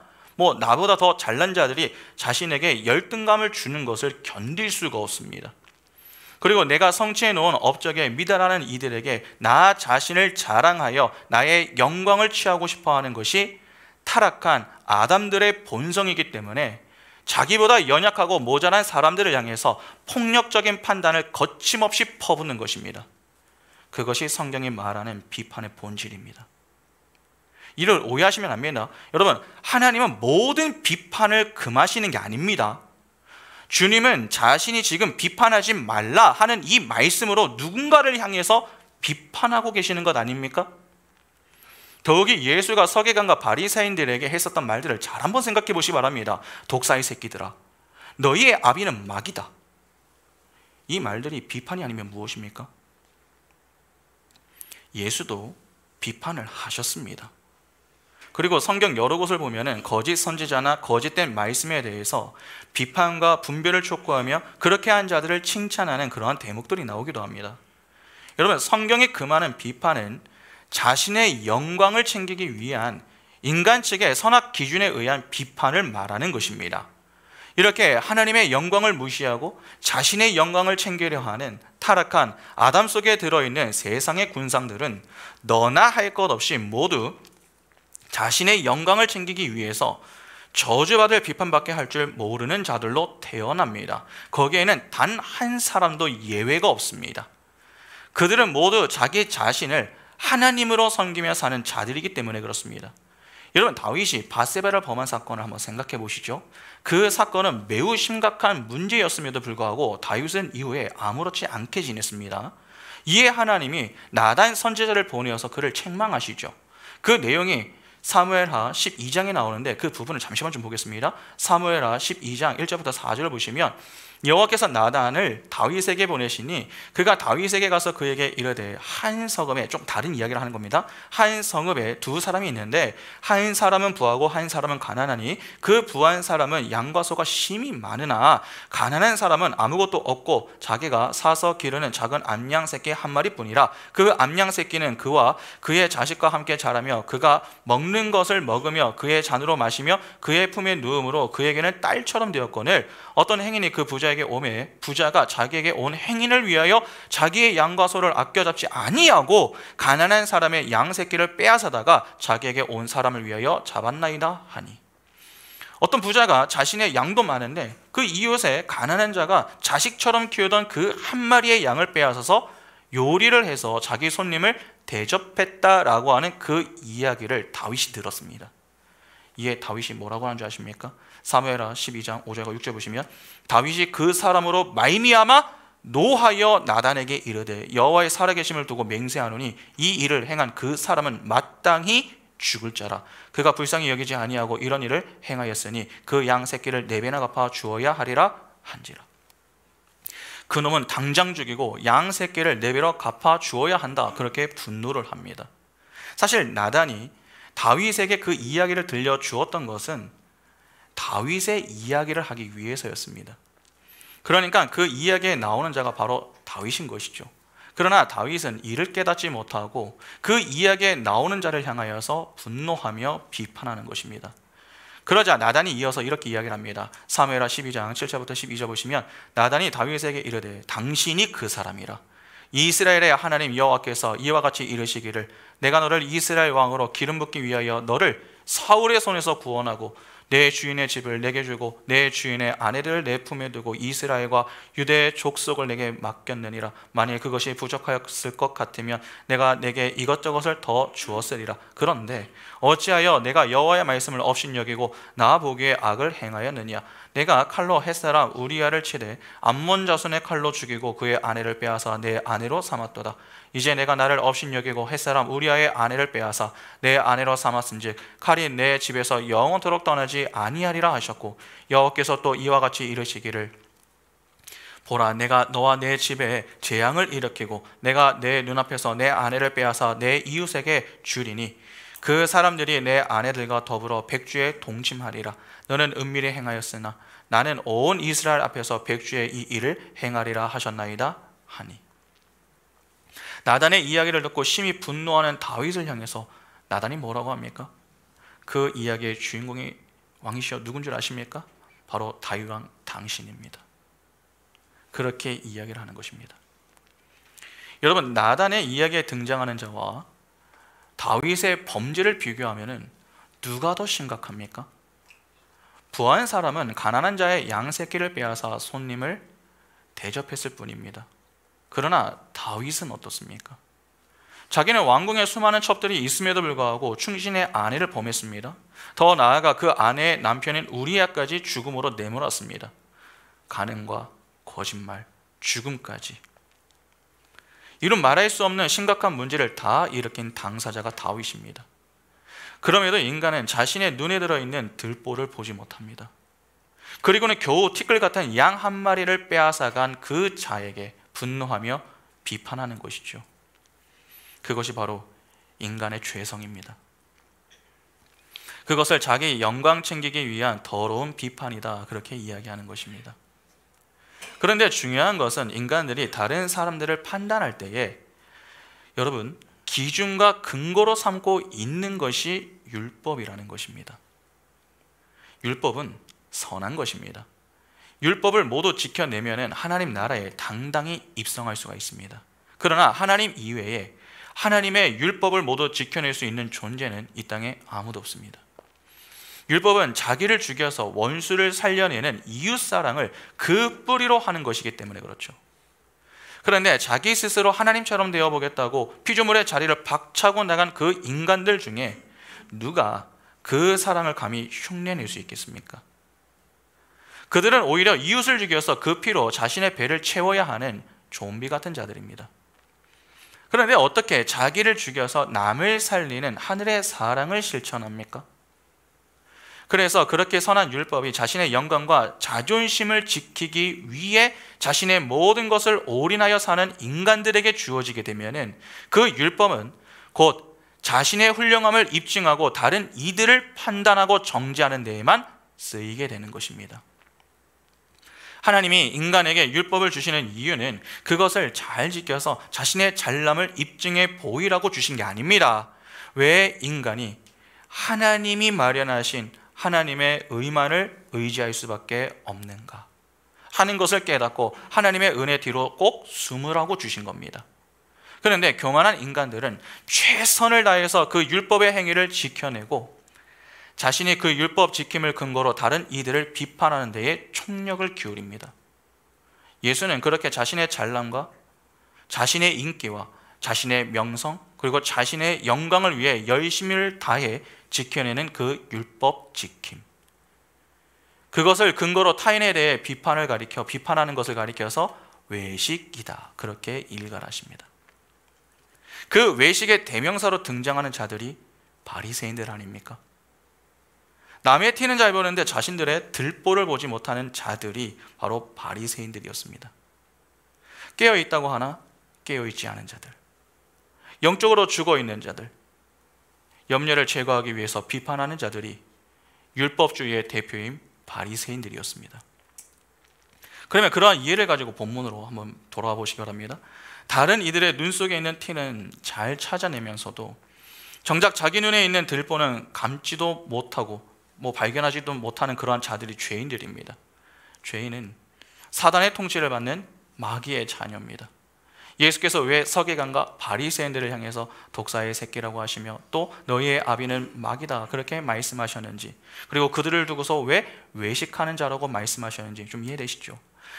나보다 더 잘난 자들이 자신에게 열등감을 주는 것을 견딜 수가 없습니다. 그리고 내가 성취해 놓은 업적에 미달하는 이들에게 나 자신을 자랑하여 나의 영광을 취하고 싶어하는 것이 타락한 아담들의 본성이기 때문에 자기보다 연약하고 모자란 사람들을 향해서 폭력적인 판단을 거침없이 퍼붓는 것입니다. 그것이 성경이 말하는 비판의 본질입니다. 이를 오해하시면 안 됩니다. 여러분, 하나님은 모든 비판을 금하시는 게 아닙니다. 주님은 자신이 지금 비판하지 말라 하는 이 말씀으로 누군가를 향해서 비판하고 계시는 것 아닙니까? 더욱이 예수가 서기관과 바리새인들에게 했었던 말들을 잘 한번 생각해 보시기 바랍니다. 독사의 새끼들아, 너희의 아비는 마귀다. 이 말들이 비판이 아니면 무엇입니까? 예수도 비판을 하셨습니다. 그리고 성경 여러 곳을 보면은 거짓 선지자나 거짓된 말씀에 대해서 비판과 분별을 촉구하며 그렇게 한 자들을 칭찬하는 그러한 대목들이 나오기도 합니다. 여러분, 성경이 금하는 비판은 자신의 영광을 챙기기 위한 인간 측의 선악 기준에 의한 비판을 말하는 것입니다. 이렇게 하나님의 영광을 무시하고 자신의 영광을 챙기려 하는 타락한 아담 속에 들어있는 세상의 군상들은 너나 할 것 없이 모두 자신의 영광을 챙기기 위해서 저주받을 비판밖에 할 줄 모르는 자들로 태어납니다. 거기에는 단 한 사람도 예외가 없습니다. 그들은 모두 자기 자신을 하나님으로 섬기며 사는 자들이기 때문에 그렇습니다. 여러분, 다윗이 밧세바를 범한 사건을 한번 생각해 보시죠. 그 사건은 매우 심각한 문제였음에도 불구하고 다윗은 이후에 아무렇지 않게 지냈습니다. 이에 하나님이 나단 선지자를 보내어서 그를 책망하시죠. 그 내용이 사무엘하 12장에 나오는데 그 부분을 잠시만 좀 보겠습니다. 사무엘하 12장 1절부터 4절을 보시면 여호와께서 나단을 다윗에게 보내시니 그가 다윗에게 가서 그에게 이르되 한 성읍에, 좀 다른 이야기를 하는 겁니다. 한 성읍에 두 사람이 있는데 한 사람은 부하고 한 사람은 가난하니 그 부한 사람은 양과 소가 심히 많으나 가난한 사람은 아무것도 없고 자기가 사서 기르는 작은 암양 새끼 한 마리뿐이라. 그 암양 새끼는 그와 그의 자식과 함께 자라며 그가 먹는 것을 먹으며 그의 잔으로 마시며 그의 품에 누움으로 그에게는 딸처럼 되었거늘 어떤 행인이 그 부자에게 오매 부자가 자기에게 온 행인을 위하여 자기의 양과 소를 아껴 잡지 아니하고 가난한 사람의 양 새끼를 빼앗아다가 자기에게 온 사람을 위하여 잡았나이다 하니. 어떤 부자가 자신의 양도 많은데 그 이웃에 가난한 자가 자식처럼 키우던 그 한 마리의 양을 빼앗아서 요리를 해서 자기 손님을 대접했다라고 하는 그 이야기를 다윗이 들었습니다. 이에 다윗이 뭐라고 하는 줄 아십니까? 사무엘하 12장 5절과 6절 보시면 다윗이 그 사람으로 말미암아 노하여 나단에게 이르되 여호와의 살아계심을 두고 맹세하노니 이 일을 행한 그 사람은 마땅히 죽을 자라. 그가 불쌍히 여기지 아니하고 이런 일을 행하였으니 그 양 새끼를 네 배나 갚아 주어야 하리라 한지라. 그놈은 당장 죽이고 양 새끼를 네 배로 갚아 주어야 한다. 그렇게 분노를 합니다. 사실 나단이 다윗에게 그 이야기를 들려주었던 것은 다윗의 이야기를 하기 위해서였습니다. 그러니까 그 이야기에 나오는 자가 바로 다윗인 것이죠. 그러나 다윗은 이를 깨닫지 못하고 그 이야기에 나오는 자를 향하여서 분노하며 비판하는 것입니다. 그러자 나단이 이어서 이렇게 이야기를 합니다. 사무엘하 12장 7절부터 12절 보시면 나단이 다윗에게 이르되 당신이 그 사람이라. 이스라엘의 하나님 여호와께서 이와 같이 이르시기를 내가 너를 이스라엘 왕으로 기름 붓기 위하여 너를 사울의 손에서 구원하고 내 주인의 집을 내게 주고 내 주인의 아내들을 내 품에 두고 이스라엘과 유대의 족속을 내게 맡겼느니라. 만일 그것이 부족하였을 것 같으면 내가 내게 이것저것을 더 주었으리라. 그런데 어찌하여 내가 여호와의 말씀을 업신여기고 나 보기에 악을 행하였느냐. 내가 칼로 햇사람 우리아를 치되 암몬 자손의 칼로 죽이고 그의 아내를 빼앗아 내 아내로 삼았도다. 이제 내가 나를 업신여기고 햇사람 우리아의 아내를 빼앗아 내 아내로 삼았은즉 칼이 내 집에서 영원토록 떠나지 아니하리라 하셨고 여호와께서 또 이와 같이 이르시기를 보라 내가 너와 내 집에 재앙을 일으키고 내가 내 눈앞에서 내 아내를 빼앗아 내 이웃에게 주리니 그 사람들이 내 아내들과 더불어 백주에 동침하리라. 너는 은밀히 행하였으나 나는 온 이스라엘 앞에서 백주의 이 일을 행하리라 하셨나이다 하니. 나단의 이야기를 듣고 심히 분노하는 다윗을 향해서 나단이 뭐라고 합니까? 그 이야기의 주인공이 왕이시여 누군 줄 아십니까? 바로 다윗 왕 당신입니다. 그렇게 이야기를 하는 것입니다. 여러분, 나단의 이야기에 등장하는 자와 다윗의 범죄를 비교하면 누가 더 심각합니까? 부한 사람은 가난한 자의 양 새끼를 빼앗아 손님을 대접했을 뿐입니다. 그러나 다윗은 어떻습니까? 자기는 왕궁에 수많은 첩들이 있음에도 불구하고 충신의 아내를 범했습니다. 더 나아가 그 아내의 남편인 우리야까지 죽음으로 내몰았습니다. 간음과 거짓말, 죽음까지. 이런 말할 수 없는 심각한 문제를 다 일으킨 당사자가 다윗입니다. 그럼에도 인간은 자신의 눈에 들어있는 들보를 보지 못합니다. 그리고는 겨우 티끌 같은 양 한 마리를 빼앗아간 그 자에게 분노하며 비판하는 것이죠. 그것이 바로 인간의 죄성입니다. 그것을 자기 영광 챙기기 위한 더러운 비판이다, 그렇게 이야기하는 것입니다. 그런데 중요한 것은 인간들이 다른 사람들을 판단할 때에 여러분, 기준과 근거로 삼고 있는 것이 율법이라는 것입니다. 율법은 선한 것입니다. 율법을 모두 지켜내면 하나님 나라에 당당히 입성할 수가 있습니다. 그러나 하나님 이외에 하나님의 율법을 모두 지켜낼 수 있는 존재는 이 땅에 아무도 없습니다. 율법은 자기를 죽여서 원수를 살려내는 이웃사랑을 그 뿌리로 하는 것이기 때문에 그렇죠. 그런데 자기 스스로 하나님처럼 되어보겠다고 피조물의 자리를 박차고 나간 그 인간들 중에 누가 그 사랑을 감히 흉내낼 수 있겠습니까? 그들은 오히려 이웃을 죽여서 그 피로 자신의 배를 채워야 하는 좀비 같은 자들입니다. 그런데 어떻게 자기를 죽여서 남을 살리는 하늘의 사랑을 실천합니까? 그래서 그렇게 선한 율법이 자신의 영광과 자존심을 지키기 위해 자신의 모든 것을 올인하여 사는 인간들에게 주어지게 되면 그 율법은 곧 자신의 훌륭함을 입증하고 다른 이들을 판단하고 정죄하는 데에만 쓰이게 되는 것입니다. 하나님이 인간에게 율법을 주시는 이유는 그것을 잘 지켜서 자신의 잘남을 입증해 보이라고 주신 게 아닙니다. 왜 인간이 하나님이 마련하신 하나님의 의만을 의지할 수밖에 없는가 하는 것을 깨닫고 하나님의 은혜 뒤로 꼭 숨으라고 주신 겁니다. 그런데 교만한 인간들은 최선을 다해서 그 율법의 행위를 지켜내고 자신이 그 율법 지킴을 근거로 다른 이들을 비판하는 데에 총력을 기울입니다. 예수는 그렇게 자신의 잘남과 자신의 인기와 자신의 명성 그리고 자신의 영광을 위해 열심을 다해 지켜내는 그 율법 지킴, 그것을 근거로 타인에 대해 비판하는 것을 가리켜서 외식이다, 그렇게 일갈하십니다. 그 외식의 대명사로 등장하는 자들이 바리새인들 아닙니까? 남의 티는 잘 보는데 자신들의 들보를 보지 못하는 자들이 바로 바리새인들이었습니다. 깨어있다고 하나 깨어있지 않은 자들, 영적으로 죽어있는 자들, 염려를 제거하기 위해서 비판하는 자들이 율법주의의 대표인 바리새인들이었습니다. 그러면 그러한 이해를 가지고 본문으로 한번 돌아와 보시기 바랍니다. 다른 이들의 눈 속에 있는 티는 잘 찾아내면서도 정작 자기 눈에 있는 들보는 감지도 못하고 발견하지도 못하는 그러한 자들이 죄인들입니다. 죄인은 사단의 통치를 받는 마귀의 자녀입니다. 예수께서 왜 서기관과 바리새인들을 향해서 독사의 새끼라고 하시며 또 너희의 아비는 마귀다 그렇게 말씀하셨는지, 그리고 그들을 두고서 왜 외식하는 자라고 말씀하셨는지 좀 이해되시죠?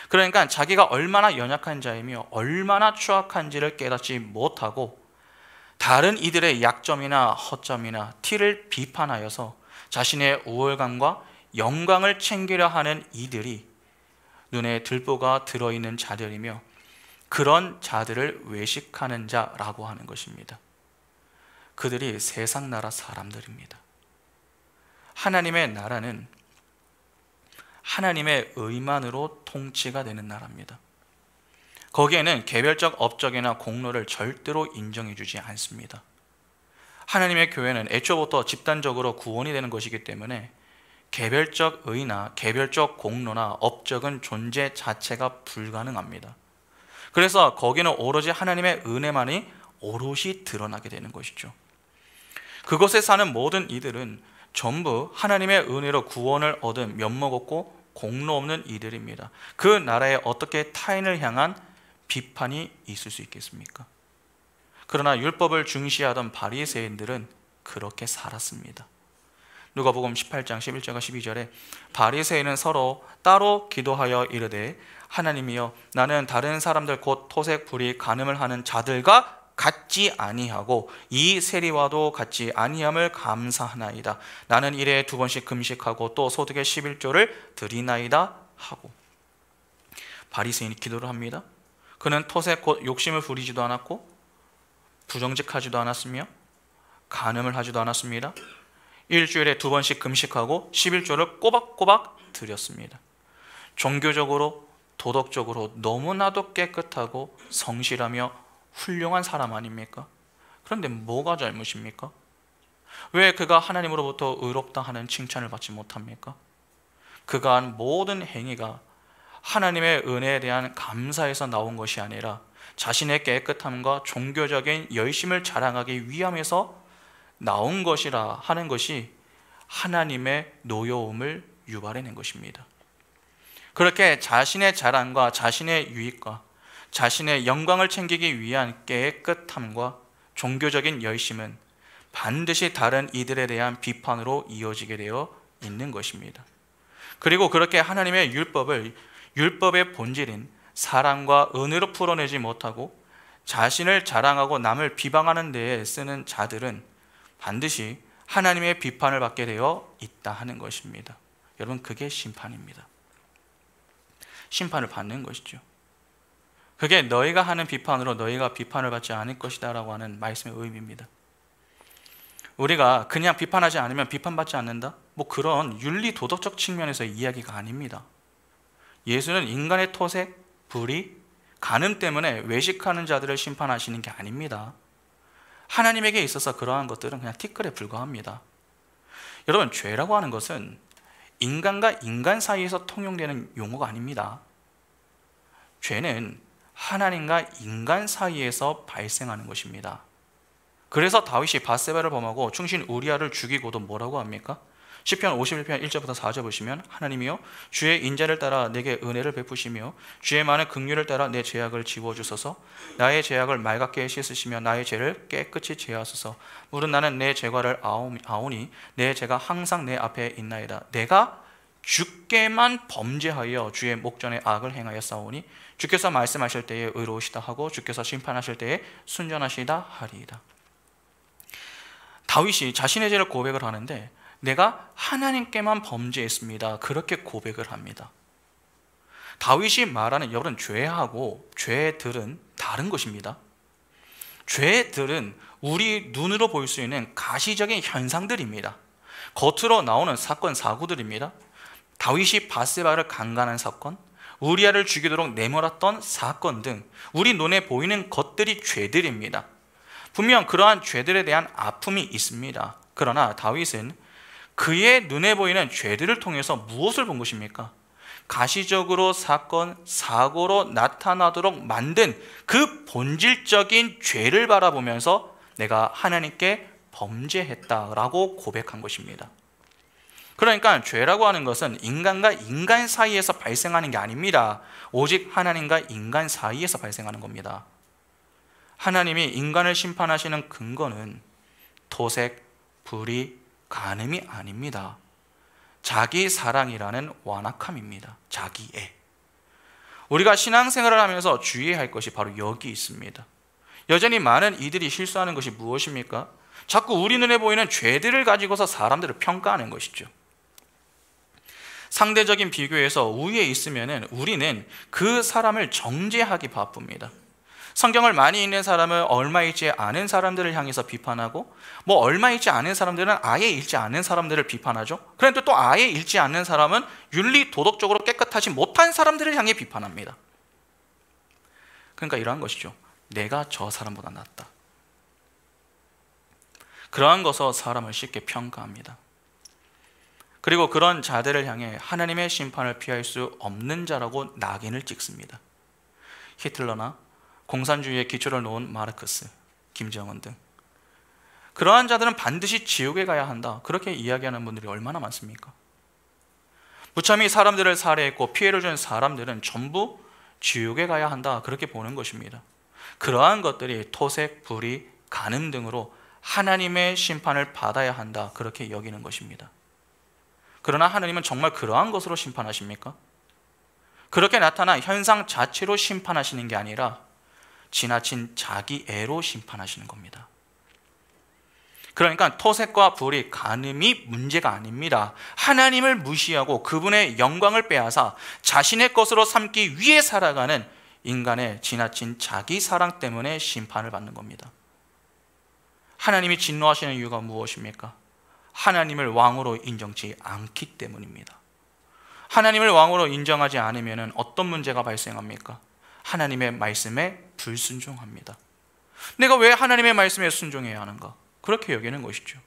그러니까 자기가 얼마나 연약한 자이며 얼마나 추악한지를 깨닫지 못하고 다른 이들의 약점이나 허점이나 티를 비판하여서 자신의 우월감과 영광을 챙기려 하는 이들이 눈에 들보가 들어있는 자들이며 그런 자들을 외식하는 자라고 하는 것입니다. 그들이 세상 나라 사람들입니다. 하나님의 나라는 하나님의 의만으로 통치가 되는 나라입니다. 거기에는 개별적 업적이나 공로를 절대로 인정해 주지 않습니다. 하나님의 교회는 애초부터 집단적으로 구원이 되는 것이기 때문에 개별적 의나 개별적 공로나 업적은 존재 자체가 불가능합니다. 그래서 거기는 오로지 하나님의 은혜만이 오롯이 드러나게 되는 것이죠. 그곳에 사는 모든 이들은 전부 하나님의 은혜로 구원을 얻은 면목 없고 공로 없는 이들입니다. 그 나라에 어떻게 타인을 향한 비판이 있을 수 있겠습니까? 그러나 율법을 중시하던 바리새인들은 그렇게 살았습니다. 누가복음 18장 11절과 12절에 바리새인은 서로 따로 기도하여 이르되 하나님이여 나는 다른 사람들 곧 토색, 불의, 간음을 하는 자들과 같지 아니하고 이 세리와도 같지 아니함을 감사하나이다. 나는 일에 2번씩 금식하고 또 소득의 11조를 드리나이다 하고. 바리새인이 기도를 합니다. 그는 토색 곧 욕심을 부리지도 않았고 부정직하지도 않았으며 간음을 하지도 않았습니다. 일주일에 2번씩 금식하고 11조를 꼬박꼬박 드렸습니다. 종교적으로 도덕적으로 너무나도 깨끗하고 성실하며 훌륭한 사람 아닙니까? 그런데 뭐가 잘못입니까? 왜 그가 하나님으로부터 의롭다 하는 칭찬을 받지 못합니까? 그가 한 모든 행위가 하나님의 은혜에 대한 감사에서 나온 것이 아니라 자신의 깨끗함과 종교적인 열심을 자랑하기 위함에서 나온 것이라 하는 것이 하나님의 노여움을 유발해낸 것입니다. 그렇게 자신의 자랑과 자신의 유익과 자신의 영광을 챙기기 위한 깨끗함과 종교적인 열심은 반드시 다른 이들에 대한 비판으로 이어지게 되어 있는 것입니다. 그리고 그렇게 하나님의 율법의 본질인 사랑과 은혜로 풀어내지 못하고 자신을 자랑하고 남을 비방하는 데에 쓰는 자들은 반드시 하나님의 비판을 받게 되어 있다 하는 것입니다. 여러분, 그게 심판입니다. 심판을 받는 것이죠. 그게 너희가 하는 비판으로 너희가 비판을 받지 않을 것이다 라고 하는 말씀의 의미입니다. 우리가 그냥 비판하지 않으면 비판받지 않는다? 뭐 그런 윤리 도덕적 측면에서의 이야기가 아닙니다. 예수는 인간의 토색, 불의, 간음 때문에 외식하는 자들을 심판하시는 게 아닙니다. 하나님에게 있어서 그러한 것들은 그냥 티끌에 불과합니다. 여러분, 죄라고 하는 것은 인간과 인간 사이에서 통용되는 용어가 아닙니다. 죄는 하나님과 인간 사이에서 발생하는 것입니다. 그래서 다윗이 밧세바를 범하고 충신 우리아를 죽이고도 뭐라고 합니까? 시편 51편 1절부터 4절 보시면 하나님이여 주의 인자를 따라 내게 은혜를 베푸시며 주의 많은 긍휼을 따라 내 죄악을 지워주소서. 나의 죄악을 맑게 씻으시며 나의 죄를 깨끗이 제하소서. 물은 나는 내 죄과를 아오니 내 죄가 항상 내 앞에 있나이다. 내가 주께만 범죄하여 주의 목전에 악을 행하여 싸우니 주께서 말씀하실 때에 의로우시다 하고 주께서 심판하실 때에 순전하시다 하리이다. 다윗이 자신의 죄를 고백을 하는데 내가 하나님께만 범죄했습니다. 그렇게 고백을 합니다. 다윗이 말하는 여러분, 죄하고 죄들은 다른 것입니다. 죄들은 우리 눈으로 볼 수 있는 가시적인 현상들입니다. 겉으로 나오는 사건, 사고들입니다. 다윗이 밧세바를 강간한 사건, 우리아를 죽이도록 내몰았던 사건 등 우리 눈에 보이는 것들이 죄들입니다. 분명 그러한 죄들에 대한 아픔이 있습니다. 그러나 다윗은 그의 눈에 보이는 죄들을 통해서 무엇을 본 것입니까? 가시적으로 사건, 사고로 나타나도록 만든 그 본질적인 죄를 바라보면서 내가 하나님께 범죄했다라고 고백한 것입니다. 그러니까 죄라고 하는 것은 인간과 인간 사이에서 발생하는 게 아닙니다. 오직 하나님과 인간 사이에서 발생하는 겁니다. 하나님이 인간을 심판하시는 근거는 토색, 불의, 간음이 아닙니다. 자기 사랑이라는 완악함입니다. 자기애. 우리가 신앙생활을 하면서 주의해야 할 것이 바로 여기 있습니다. 여전히 많은 이들이 실수하는 것이 무엇입니까? 자꾸 우리 눈에 보이는 죄들을 가지고서 사람들을 평가하는 것이죠. 상대적인 비교에서 우위에 있으면 우리는 그 사람을 정죄하기 바쁩니다. 성경을 많이 읽는 사람은 얼마 읽지 않은 사람들을 향해서 비판하고 얼마 읽지 않은 사람들은 아예 읽지 않은 사람들을 비판하죠. 그런데 또 아예 읽지 않는 사람은 윤리 도덕적으로 깨끗하지 못한 사람들을 향해 비판합니다. 그러니까 이러한 것이죠. 내가 저 사람보다 낫다. 그러한 것으로 사람을 쉽게 평가합니다. 그리고 그런 자들을 향해 하나님의 심판을 피할 수 없는 자라고 낙인을 찍습니다. 히틀러나 공산주의의 기초를 놓은 마르크스, 김정은 등 그러한 자들은 반드시 지옥에 가야 한다. 그렇게 이야기하는 분들이 얼마나 많습니까? 무참히 사람들을 살해했고 피해를 준 사람들은 전부 지옥에 가야 한다. 그렇게 보는 것입니다. 그러한 것들이 토색, 불의, 간음 등으로 하나님의 심판을 받아야 한다. 그렇게 여기는 것입니다. 그러나 하나님은 정말 그러한 것으로 심판하십니까? 그렇게 나타난 현상 자체로 심판하시는 게 아니라 지나친 자기애로 심판하시는 겁니다. 그러니까 토색과 불이 간음이 문제가 아닙니다. 하나님을 무시하고 그분의 영광을 빼앗아 자신의 것으로 삼기 위해 살아가는 인간의 지나친 자기 사랑 때문에 심판을 받는 겁니다. 하나님이 진노하시는 이유가 무엇입니까? 하나님을 왕으로 인정치 않기 때문입니다. 하나님을 왕으로 인정하지 않으면 어떤 문제가 발생합니까? 하나님의 말씀에 불순종합니다. 내가 왜 하나님의 말씀에 순종해야 하는가? 그렇게 여기는 것이죠.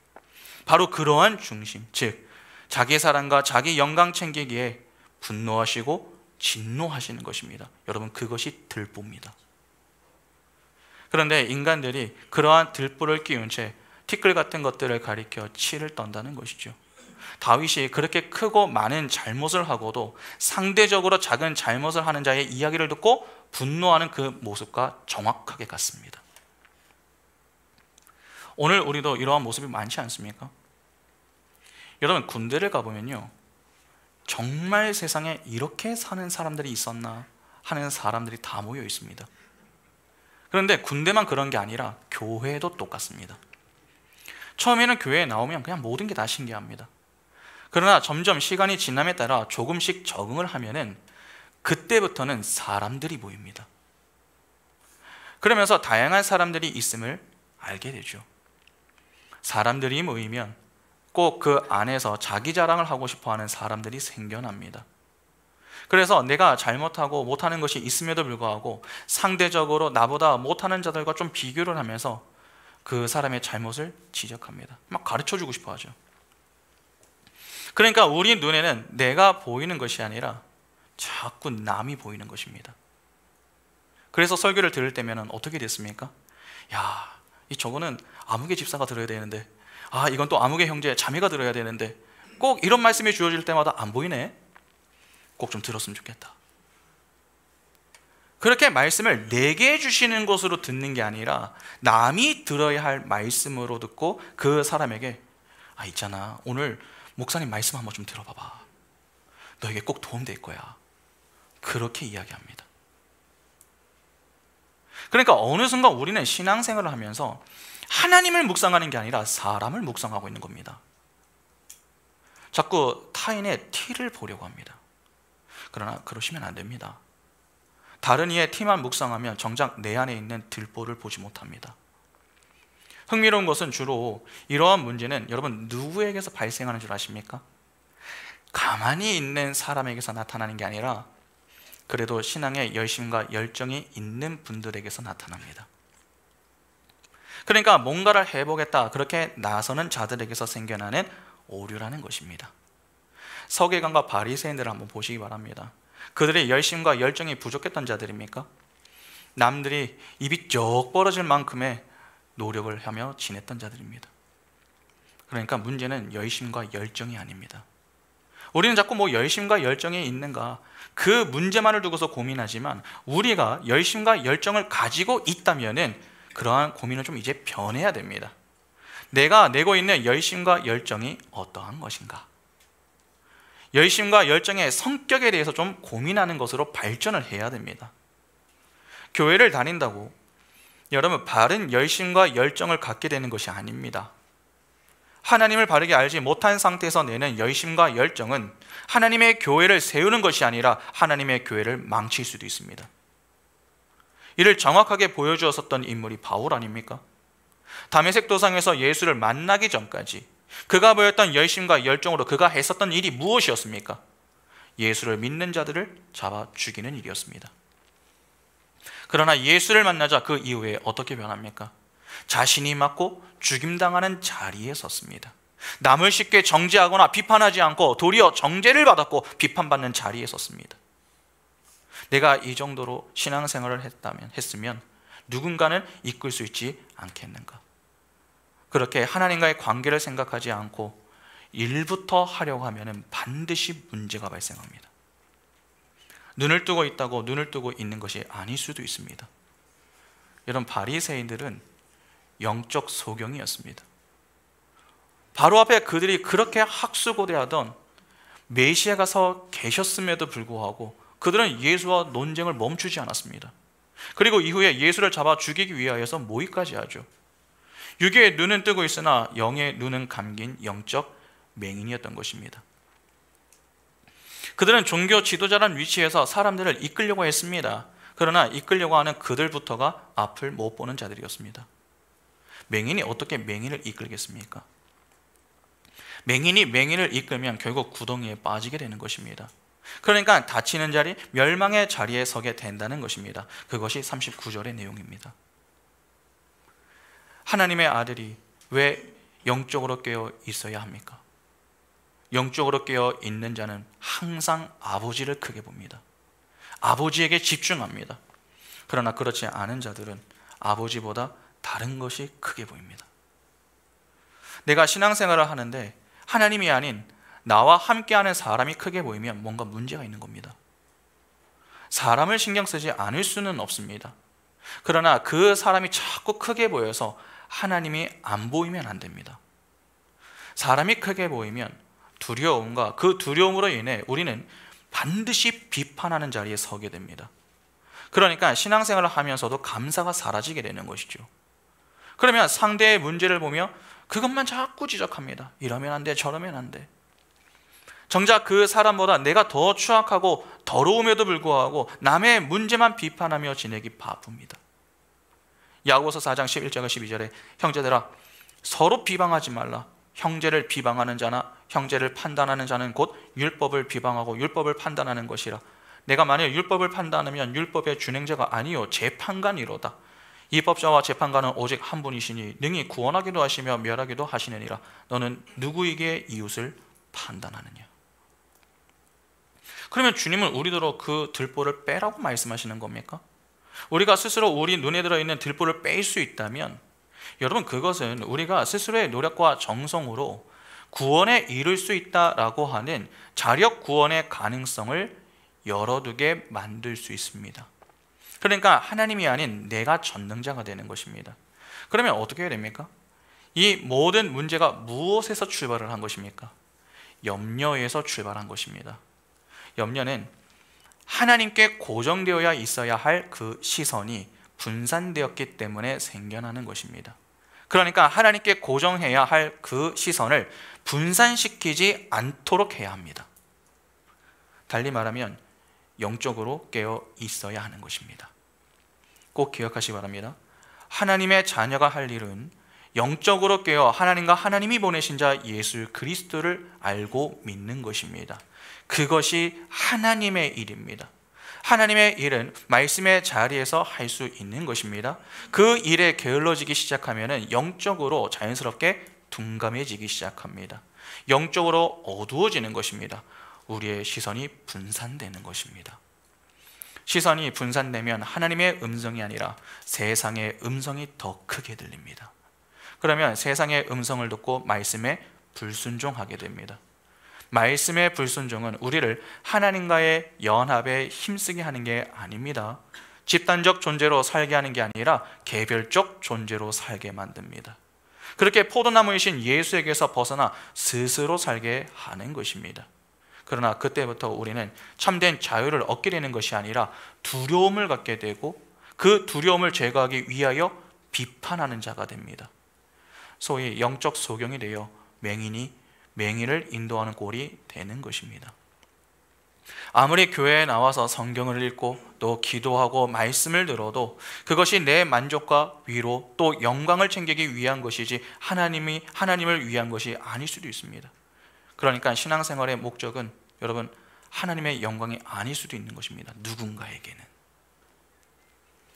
바로 그러한 중심, 즉 자기 사랑과 자기 영광 챙기기에 분노하시고 진노하시는 것입니다. 여러분, 그것이 들보입니다. 그런데 인간들이 그러한 들보를 끼운 채 티끌 같은 것들을 가리켜 치를 떤다는 것이죠. 다윗이 그렇게 크고 많은 잘못을 하고도 상대적으로 작은 잘못을 하는 자의 이야기를 듣고 분노하는 그 모습과 정확하게 같습니다. 오늘 우리도 이러한 모습이 많지 않습니까? 여러분, 군대를 가보면요, 정말 세상에 이렇게 사는 사람들이 있었나 하는 사람들이 다 모여 있습니다. 그런데 군대만 그런 게 아니라 교회도 똑같습니다. 처음에는 교회에 나오면 그냥 모든 게 다 신기합니다. 그러나 점점 시간이 지남에 따라 조금씩 적응을 하면은 그때부터는 사람들이 보입니다. 그러면서 다양한 사람들이 있음을 알게 되죠. 사람들이 모이면 꼭 그 안에서 자기 자랑을 하고 싶어하는 사람들이 생겨납니다. 그래서 내가 잘못하고 못하는 것이 있음에도 불구하고 상대적으로 나보다 못하는 자들과 좀 비교를 하면서 그 사람의 잘못을 지적합니다. 막 가르쳐주고 싶어 하죠. 그러니까 우리 눈에는 내가 보이는 것이 아니라 자꾸 남이 보이는 것입니다. 그래서 설교를 들을 때면 어떻게 됐습니까? 야, 저거는 아무개 집사가 들어야 되는데, 이건 또 아무개 형제 자매가 들어야 되는데, 꼭 이런 말씀이 주어질 때마다 안 보이네? 꼭 좀 들었으면 좋겠다. 그렇게 말씀을 내게 주시는 것으로 듣는 게 아니라 남이 들어야 할 말씀으로 듣고 그 사람에게 있잖아, 오늘 목사님 말씀 한번 좀 들어봐봐. 너에게 꼭 도움될 거야. 그렇게 이야기합니다. 그러니까 어느 순간 우리는 신앙생활을 하면서 하나님을 묵상하는 게 아니라 사람을 묵상하고 있는 겁니다. 자꾸 타인의 티를 보려고 합니다. 그러나 그러시면 안 됩니다. 다른 이의 티만 묵상하면 정작 내 안에 있는 들보를 보지 못합니다. 흥미로운 것은 주로 이러한 문제는 여러분 누구에게서 발생하는 줄 아십니까? 가만히 있는 사람에게서 나타나는 게 아니라 그래도 신앙에 열심과 열정이 있는 분들에게서 나타납니다. 그러니까 뭔가를 해보겠다 그렇게 나서는 자들에게서 생겨나는 오류라는 것입니다. 서기관과 바리새인들을 한번 보시기 바랍니다. 그들의 열심과 열정이 부족했던 자들입니까? 남들이 입이 쩍 벌어질 만큼의 노력을 하며 지냈던 자들입니다. 그러니까 문제는 열심과 열정이 아닙니다. 우리는 자꾸 열심과 열정이 있는가 그 문제만을 두고서 고민하지만 우리가 열심과 열정을 가지고 있다면은 그러한 고민을 좀 이제 변해야 됩니다. 내가 내고 있는 열심과 열정이 어떠한 것인가? 열심과 열정의 성격에 대해서 좀 고민하는 것으로 발전을 해야 됩니다. 교회를 다닌다고 여러분 바른 열심과 열정을 갖게 되는 것이 아닙니다. 하나님을 바르게 알지 못한 상태에서 내는 열심과 열정은 하나님의 교회를 세우는 것이 아니라 하나님의 교회를 망칠 수도 있습니다. 이를 정확하게 보여주었었던 인물이 바울 아닙니까? 다메섹 도상에서 예수를 만나기 전까지 그가 보였던 열심과 열정으로 그가 했었던 일이 무엇이었습니까? 예수를 믿는 자들을 잡아 죽이는 일이었습니다. 그러나 예수를 만나자 그 이후에 어떻게 변합니까? 자신이 맞고 죽임당하는 자리에 섰습니다. 남을 쉽게 정죄하거나 비판하지 않고 도리어 정죄를 받았고 비판받는 자리에 섰습니다. 내가 이 정도로 신앙생활을 했으면 누군가는 이끌 수 있지 않겠는가? 그렇게 하나님과의 관계를 생각하지 않고 일부터 하려고 하면 반드시 문제가 발생합니다. 눈을 뜨고 있다고 눈을 뜨고 있는 것이 아닐 수도 있습니다. 여러분, 바리새인들은 영적 소경이었습니다. 바로 앞에 그들이 그렇게 학수고대하던 메시아가 서 계셨음에도 불구하고 그들은 예수와 논쟁을 멈추지 않았습니다. 그리고 이후에 예수를 잡아 죽이기 위하여서 모의까지 하죠. 육의 눈은 뜨고 있으나 영의 눈은 감긴 영적 맹인이었던 것입니다. 그들은 종교 지도자라는 위치에서 사람들을 이끌려고 했습니다. 그러나 이끌려고 하는 그들부터가 앞을 못 보는 자들이었습니다. 맹인이 어떻게 맹인을 이끌겠습니까? 맹인이 맹인을 이끌면 결국 구덩이에 빠지게 되는 것입니다. 그러니까 다치는 자리, 멸망의 자리에 서게 된다는 것입니다. 그것이 39절의 내용입니다. 하나님의 아들이 왜 영적으로 깨어 있어야 합니까? 영적으로 깨어 있는 자는 항상 아버지를 크게 봅니다. 아버지에게 집중합니다. 그러나 그렇지 않은 자들은 아버지보다 다른 것이 크게 보입니다. 내가 신앙생활을 하는데 하나님이 아닌 나와 함께하는 사람이 크게 보이면 뭔가 문제가 있는 겁니다. 사람을 신경 쓰지 않을 수는 없습니다. 그러나 그 사람이 자꾸 크게 보여서 하나님이 안 보이면 안 됩니다. 사람이 크게 보이면 두려움과 그 두려움으로 인해 우리는 반드시 비판하는 자리에 서게 됩니다. 그러니까 신앙생활을 하면서도 감사가 사라지게 되는 것이죠. 그러면 상대의 문제를 보며 그것만 자꾸 지적합니다. 이러면 안 돼, 저러면 안 돼. 정작 그 사람보다 내가 더 추악하고 더러움에도 불구하고 남의 문제만 비판하며 지내기 바쁩니다. 야고보서 4장 11절과 12절에 형제들아 서로 비방하지 말라. 형제를 비방하는 자나 형제를 판단하는 자는 곧 율법을 비방하고 율법을 판단하는 것이라. 내가 만일 율법을 판단하면 율법의 준행자가 아니요 재판관이로다. 이 법자와 재판관은 오직 한 분이시니 능히 구원하기도 하시며 멸하기도 하시느니라. 너는 누구에게 이웃을 판단하느냐? 그러면 주님은 우리더러 그 들보를 빼라고 말씀하시는 겁니까? 우리가 스스로 우리 눈에 들어있는 들보를 뺄 수 있다면 여러분 그것은 우리가 스스로의 노력과 정성으로 구원에 이를 수 있다라고 하는 자력 구원의 가능성을 열어두게 만들 수 있습니다. 그러니까 하나님이 아닌 내가 전능자가 되는 것입니다. 그러면 어떻게 해야 됩니까? 이 모든 문제가 무엇에서 출발을 한 것입니까? 염려에서 출발한 것입니다. 염려는 하나님께 고정되어야 있어야 할 그 시선이 분산되었기 때문에 생겨나는 것입니다. 그러니까 하나님께 고정해야 할 그 시선을 분산시키지 않도록 해야 합니다. 달리 말하면 영적으로 깨어 있어야 하는 것입니다. 꼭 기억하시기 바랍니다. 하나님의 자녀가 할 일은 영적으로 깨어 하나님과 하나님이 보내신 자 예수 그리스도를 알고 믿는 것입니다. 그것이 하나님의 일입니다. 하나님의 일은 말씀의 자리에서 할 수 있는 것입니다. 그 일에 게을러지기 시작하면 영적으로 자연스럽게 둔감해지기 시작합니다. 영적으로 어두워지는 것입니다. 우리의 시선이 분산되는 것입니다. 시선이 분산되면 하나님의 음성이 아니라 세상의 음성이 더 크게 들립니다. 그러면 세상의 음성을 듣고 말씀에 불순종하게 됩니다. 말씀의 불순종은 우리를 하나님과의 연합에 힘쓰게 하는 게 아닙니다. 집단적 존재로 살게 하는 게 아니라 개별적 존재로 살게 만듭니다. 그렇게 포도나무이신 예수에게서 벗어나 스스로 살게 하는 것입니다. 그러나 그때부터 우리는 참된 자유를 얻게 되는 것이 아니라 두려움을 갖게 되고 그 두려움을 제거하기 위하여 비판하는 자가 됩니다. 소위 영적 소경이 되어 맹인을 인도하는 꼴이 되는 것입니다. 아무리 교회에 나와서 성경을 읽고 또 기도하고 말씀을 들어도 그것이 내 만족과 위로 또 영광을 챙기기 위한 것이지 하나님을 위한 것이 아닐 수도 있습니다. 그러니까 신앙생활의 목적은 여러분 하나님의 영광이 아닐 수도 있는 것입니다. 누군가에게는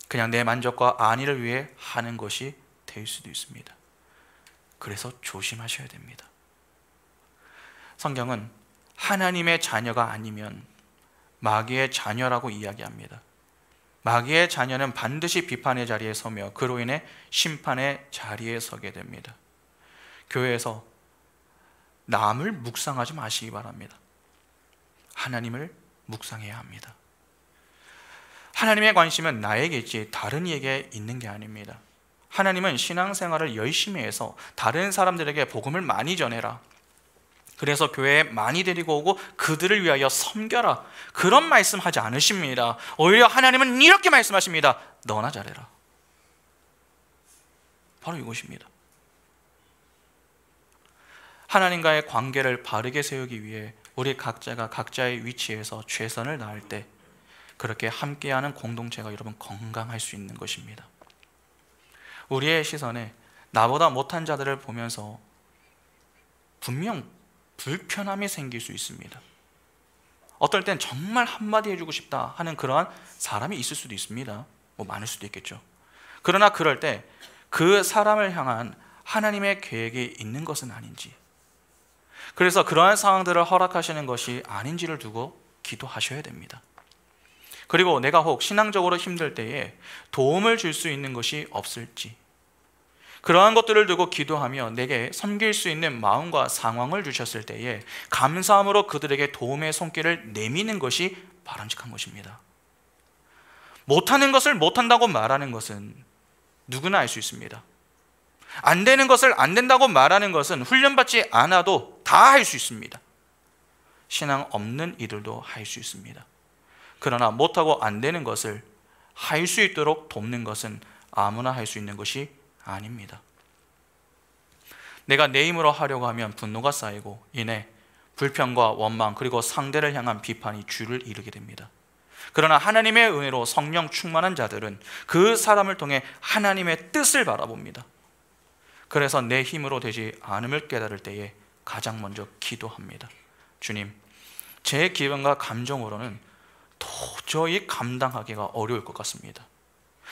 그냥 내 만족과 안위를 위해 하는 것이 될 수도 있습니다. 그래서 조심하셔야 됩니다. 성경은 하나님의 자녀가 아니면 마귀의 자녀라고 이야기합니다. 마귀의 자녀는 반드시 비판의 자리에 서며 그로 인해 심판의 자리에 서게 됩니다. 교회에서 남을 묵상하지 마시기 바랍니다. 하나님을 묵상해야 합니다. 하나님의 관심은 나에게 있지 다른 이에게 있는 게 아닙니다. 하나님은 신앙생활을 열심히 해서 다른 사람들에게 복음을 많이 전해라, 그래서 교회에 많이 데리고 오고 그들을 위하여 섬겨라, 그런 말씀하지 않으십니다. 오히려 하나님은 이렇게 말씀하십니다. 너나 잘해라. 바로 이것입니다. 하나님과의 관계를 바르게 세우기 위해 우리 각자가 각자의 위치에서 최선을 다할 때 그렇게 함께하는 공동체가 여러분 건강할 수 있는 것입니다. 우리의 시선에 나보다 못한 자들을 보면서 분명 불편함이 생길 수 있습니다. 어떨 땐 정말 한마디 해주고 싶다 하는 그러한 사람이 있을 수도 있습니다. 많을 수도 있겠죠. 그러나 그럴 때 그 사람을 향한 하나님의 계획이 있는 것은 아닌지, 그래서 그러한 상황들을 허락하시는 것이 아닌지를 두고 기도하셔야 됩니다. 그리고 내가 혹 신앙적으로 힘들 때에 도움을 줄 수 있는 것이 없을지, 그러한 것들을 두고 기도하며 내게 섬길 수 있는 마음과 상황을 주셨을 때에 감사함으로 그들에게 도움의 손길을 내미는 것이 바람직한 것입니다. 못하는 것을 못한다고 말하는 것은 누구나 알 수 있습니다. 안 되는 것을 안 된다고 말하는 것은 훈련받지 않아도 다 할 수 있습니다. 신앙 없는 이들도 할 수 있습니다. 그러나 못하고 안 되는 것을 할 수 있도록 돕는 것은 아무나 할 수 있는 것이 아닙니다. 내가 내 힘으로 하려고 하면 분노가 쌓이고 이내 불평과 원망 그리고 상대를 향한 비판이 주를 이루게 됩니다. 그러나 하나님의 은혜로 성령 충만한 자들은 그 사람을 통해 하나님의 뜻을 바라봅니다. 그래서 내 힘으로 되지 않음을 깨달을 때에 가장 먼저 기도합니다. 주님, 제 기분과 감정으로는 도저히 감당하기가 어려울 것 같습니다.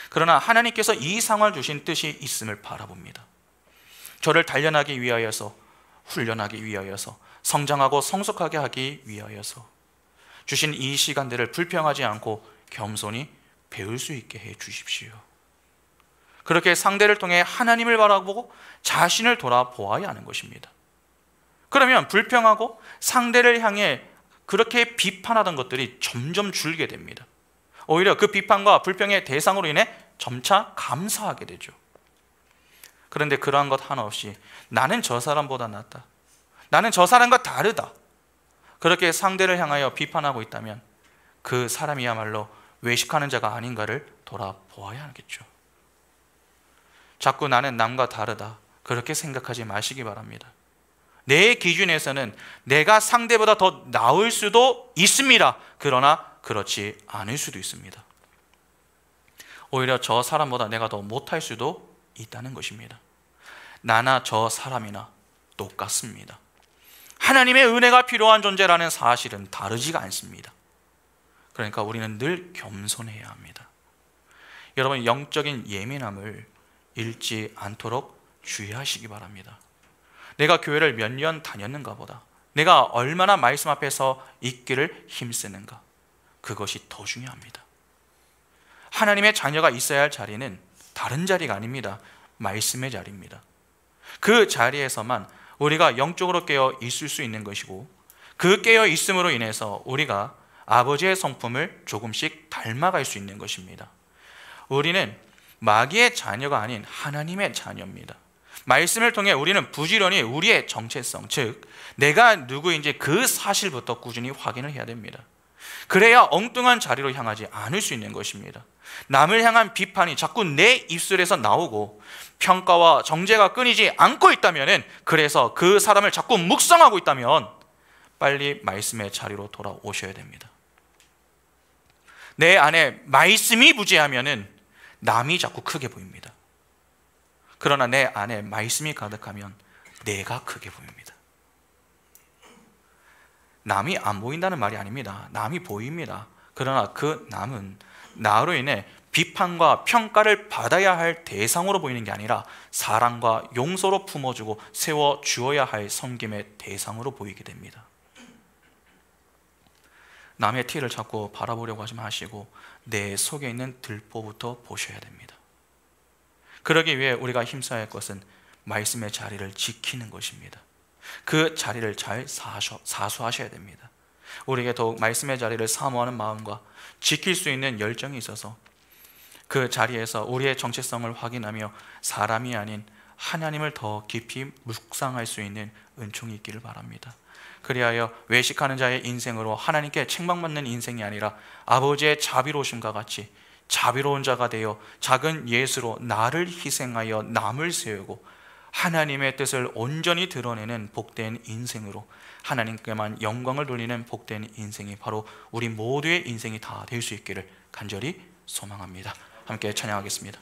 그러나 하나님께서 이 상황을 주신 뜻이 있음을 바라봅니다. 저를 단련하기 위하여서, 훈련하기 위하여서, 성장하고 성숙하게 하기 위하여서 주신 이 시간들을 불평하지 않고 겸손히 배울 수 있게 해 주십시오. 그렇게 상대를 통해 하나님을 바라보고 자신을 돌아보아야 하는 것입니다. 그러면 불평하고 상대를 향해 그렇게 비판하던 것들이 점점 줄게 됩니다. 오히려 그 비판과 불평의 대상으로 인해 점차 감사하게 되죠. 그런데 그러한 것 하나 없이 나는 저 사람보다 낫다, 나는 저 사람과 다르다, 그렇게 상대를 향하여 비판하고 있다면 그 사람이야말로 외식하는 자가 아닌가를 돌아보아야 하겠죠. 자꾸 나는 남과 다르다 그렇게 생각하지 마시기 바랍니다. 내 기준에서는 내가 상대보다 더 나을 수도 있습니다. 그러나 그렇지 않을 수도 있습니다. 오히려 저 사람보다 내가 더 못할 수도 있다는 것입니다. 나나 저 사람이나 똑같습니다. 하나님의 은혜가 필요한 존재라는 사실은 다르지가 않습니다. 그러니까 우리는 늘 겸손해야 합니다. 여러분, 영적인 예민함을 잃지 않도록 주의하시기 바랍니다. 내가 교회를 몇 년 다녔는가 보다, 내가 얼마나 말씀 앞에서 있기를 힘쓰는가, 그것이 더 중요합니다. 하나님의 자녀가 있어야 할 자리는 다른 자리가 아닙니다. 말씀의 자리입니다. 그 자리에서만 우리가 영적으로 깨어 있을 수 있는 것이고, 그 깨어 있음으로 인해서 우리가 아버지의 성품을 조금씩 닮아갈 수 있는 것입니다. 우리는 마귀의 자녀가 아닌 하나님의 자녀입니다. 말씀을 통해 우리는 부지런히 우리의 정체성, 즉 내가 누구인지 그 사실부터 꾸준히 확인을 해야 됩니다. 그래야 엉뚱한 자리로 향하지 않을 수 있는 것입니다. 남을 향한 비판이 자꾸 내 입술에서 나오고 평가와 정죄가 끊이지 않고 있다면, 그래서 그 사람을 자꾸 묵상하고 있다면 빨리 말씀의 자리로 돌아오셔야 됩니다. 내 안에 말씀이 부재하면 남이 자꾸 크게 보입니다. 그러나 내 안에 말씀이 가득하면 내가 크게 보입니다. 남이 안 보인다는 말이 아닙니다. 남이 보입니다. 그러나 그 남은 나로 인해 비판과 평가를 받아야 할 대상으로 보이는 게 아니라 사랑과 용서로 품어주고 세워주어야 할 섬김의 대상으로 보이게 됩니다. 남의 티를 자꾸 바라보려고 하지 마시고 내 속에 있는 들보부터 보셔야 됩니다. 그러기 위해 우리가 힘써야 할 것은 말씀의 자리를 지키는 것입니다. 그 자리를 잘 사수하셔야 됩니다. 우리에게 더욱 말씀의 자리를 사모하는 마음과 지킬 수 있는 열정이 있어서 그 자리에서 우리의 정체성을 확인하며 사람이 아닌 하나님을 더 깊이 묵상할 수 있는 은총이 있기를 바랍니다. 그리하여 외식하는 자의 인생으로 하나님께 책망받는 인생이 아니라 아버지의 자비로우심과 같이 자비로운 자가 되어 작은 예수로 나를 희생하여 남을 세우고 하나님의 뜻을 온전히 드러내는 복된 인생으로 하나님께만 영광을 돌리는 복된 인생이 바로 우리 모두의 인생이 다 될 수 있기를 간절히 소망합니다. 함께 찬양하겠습니다.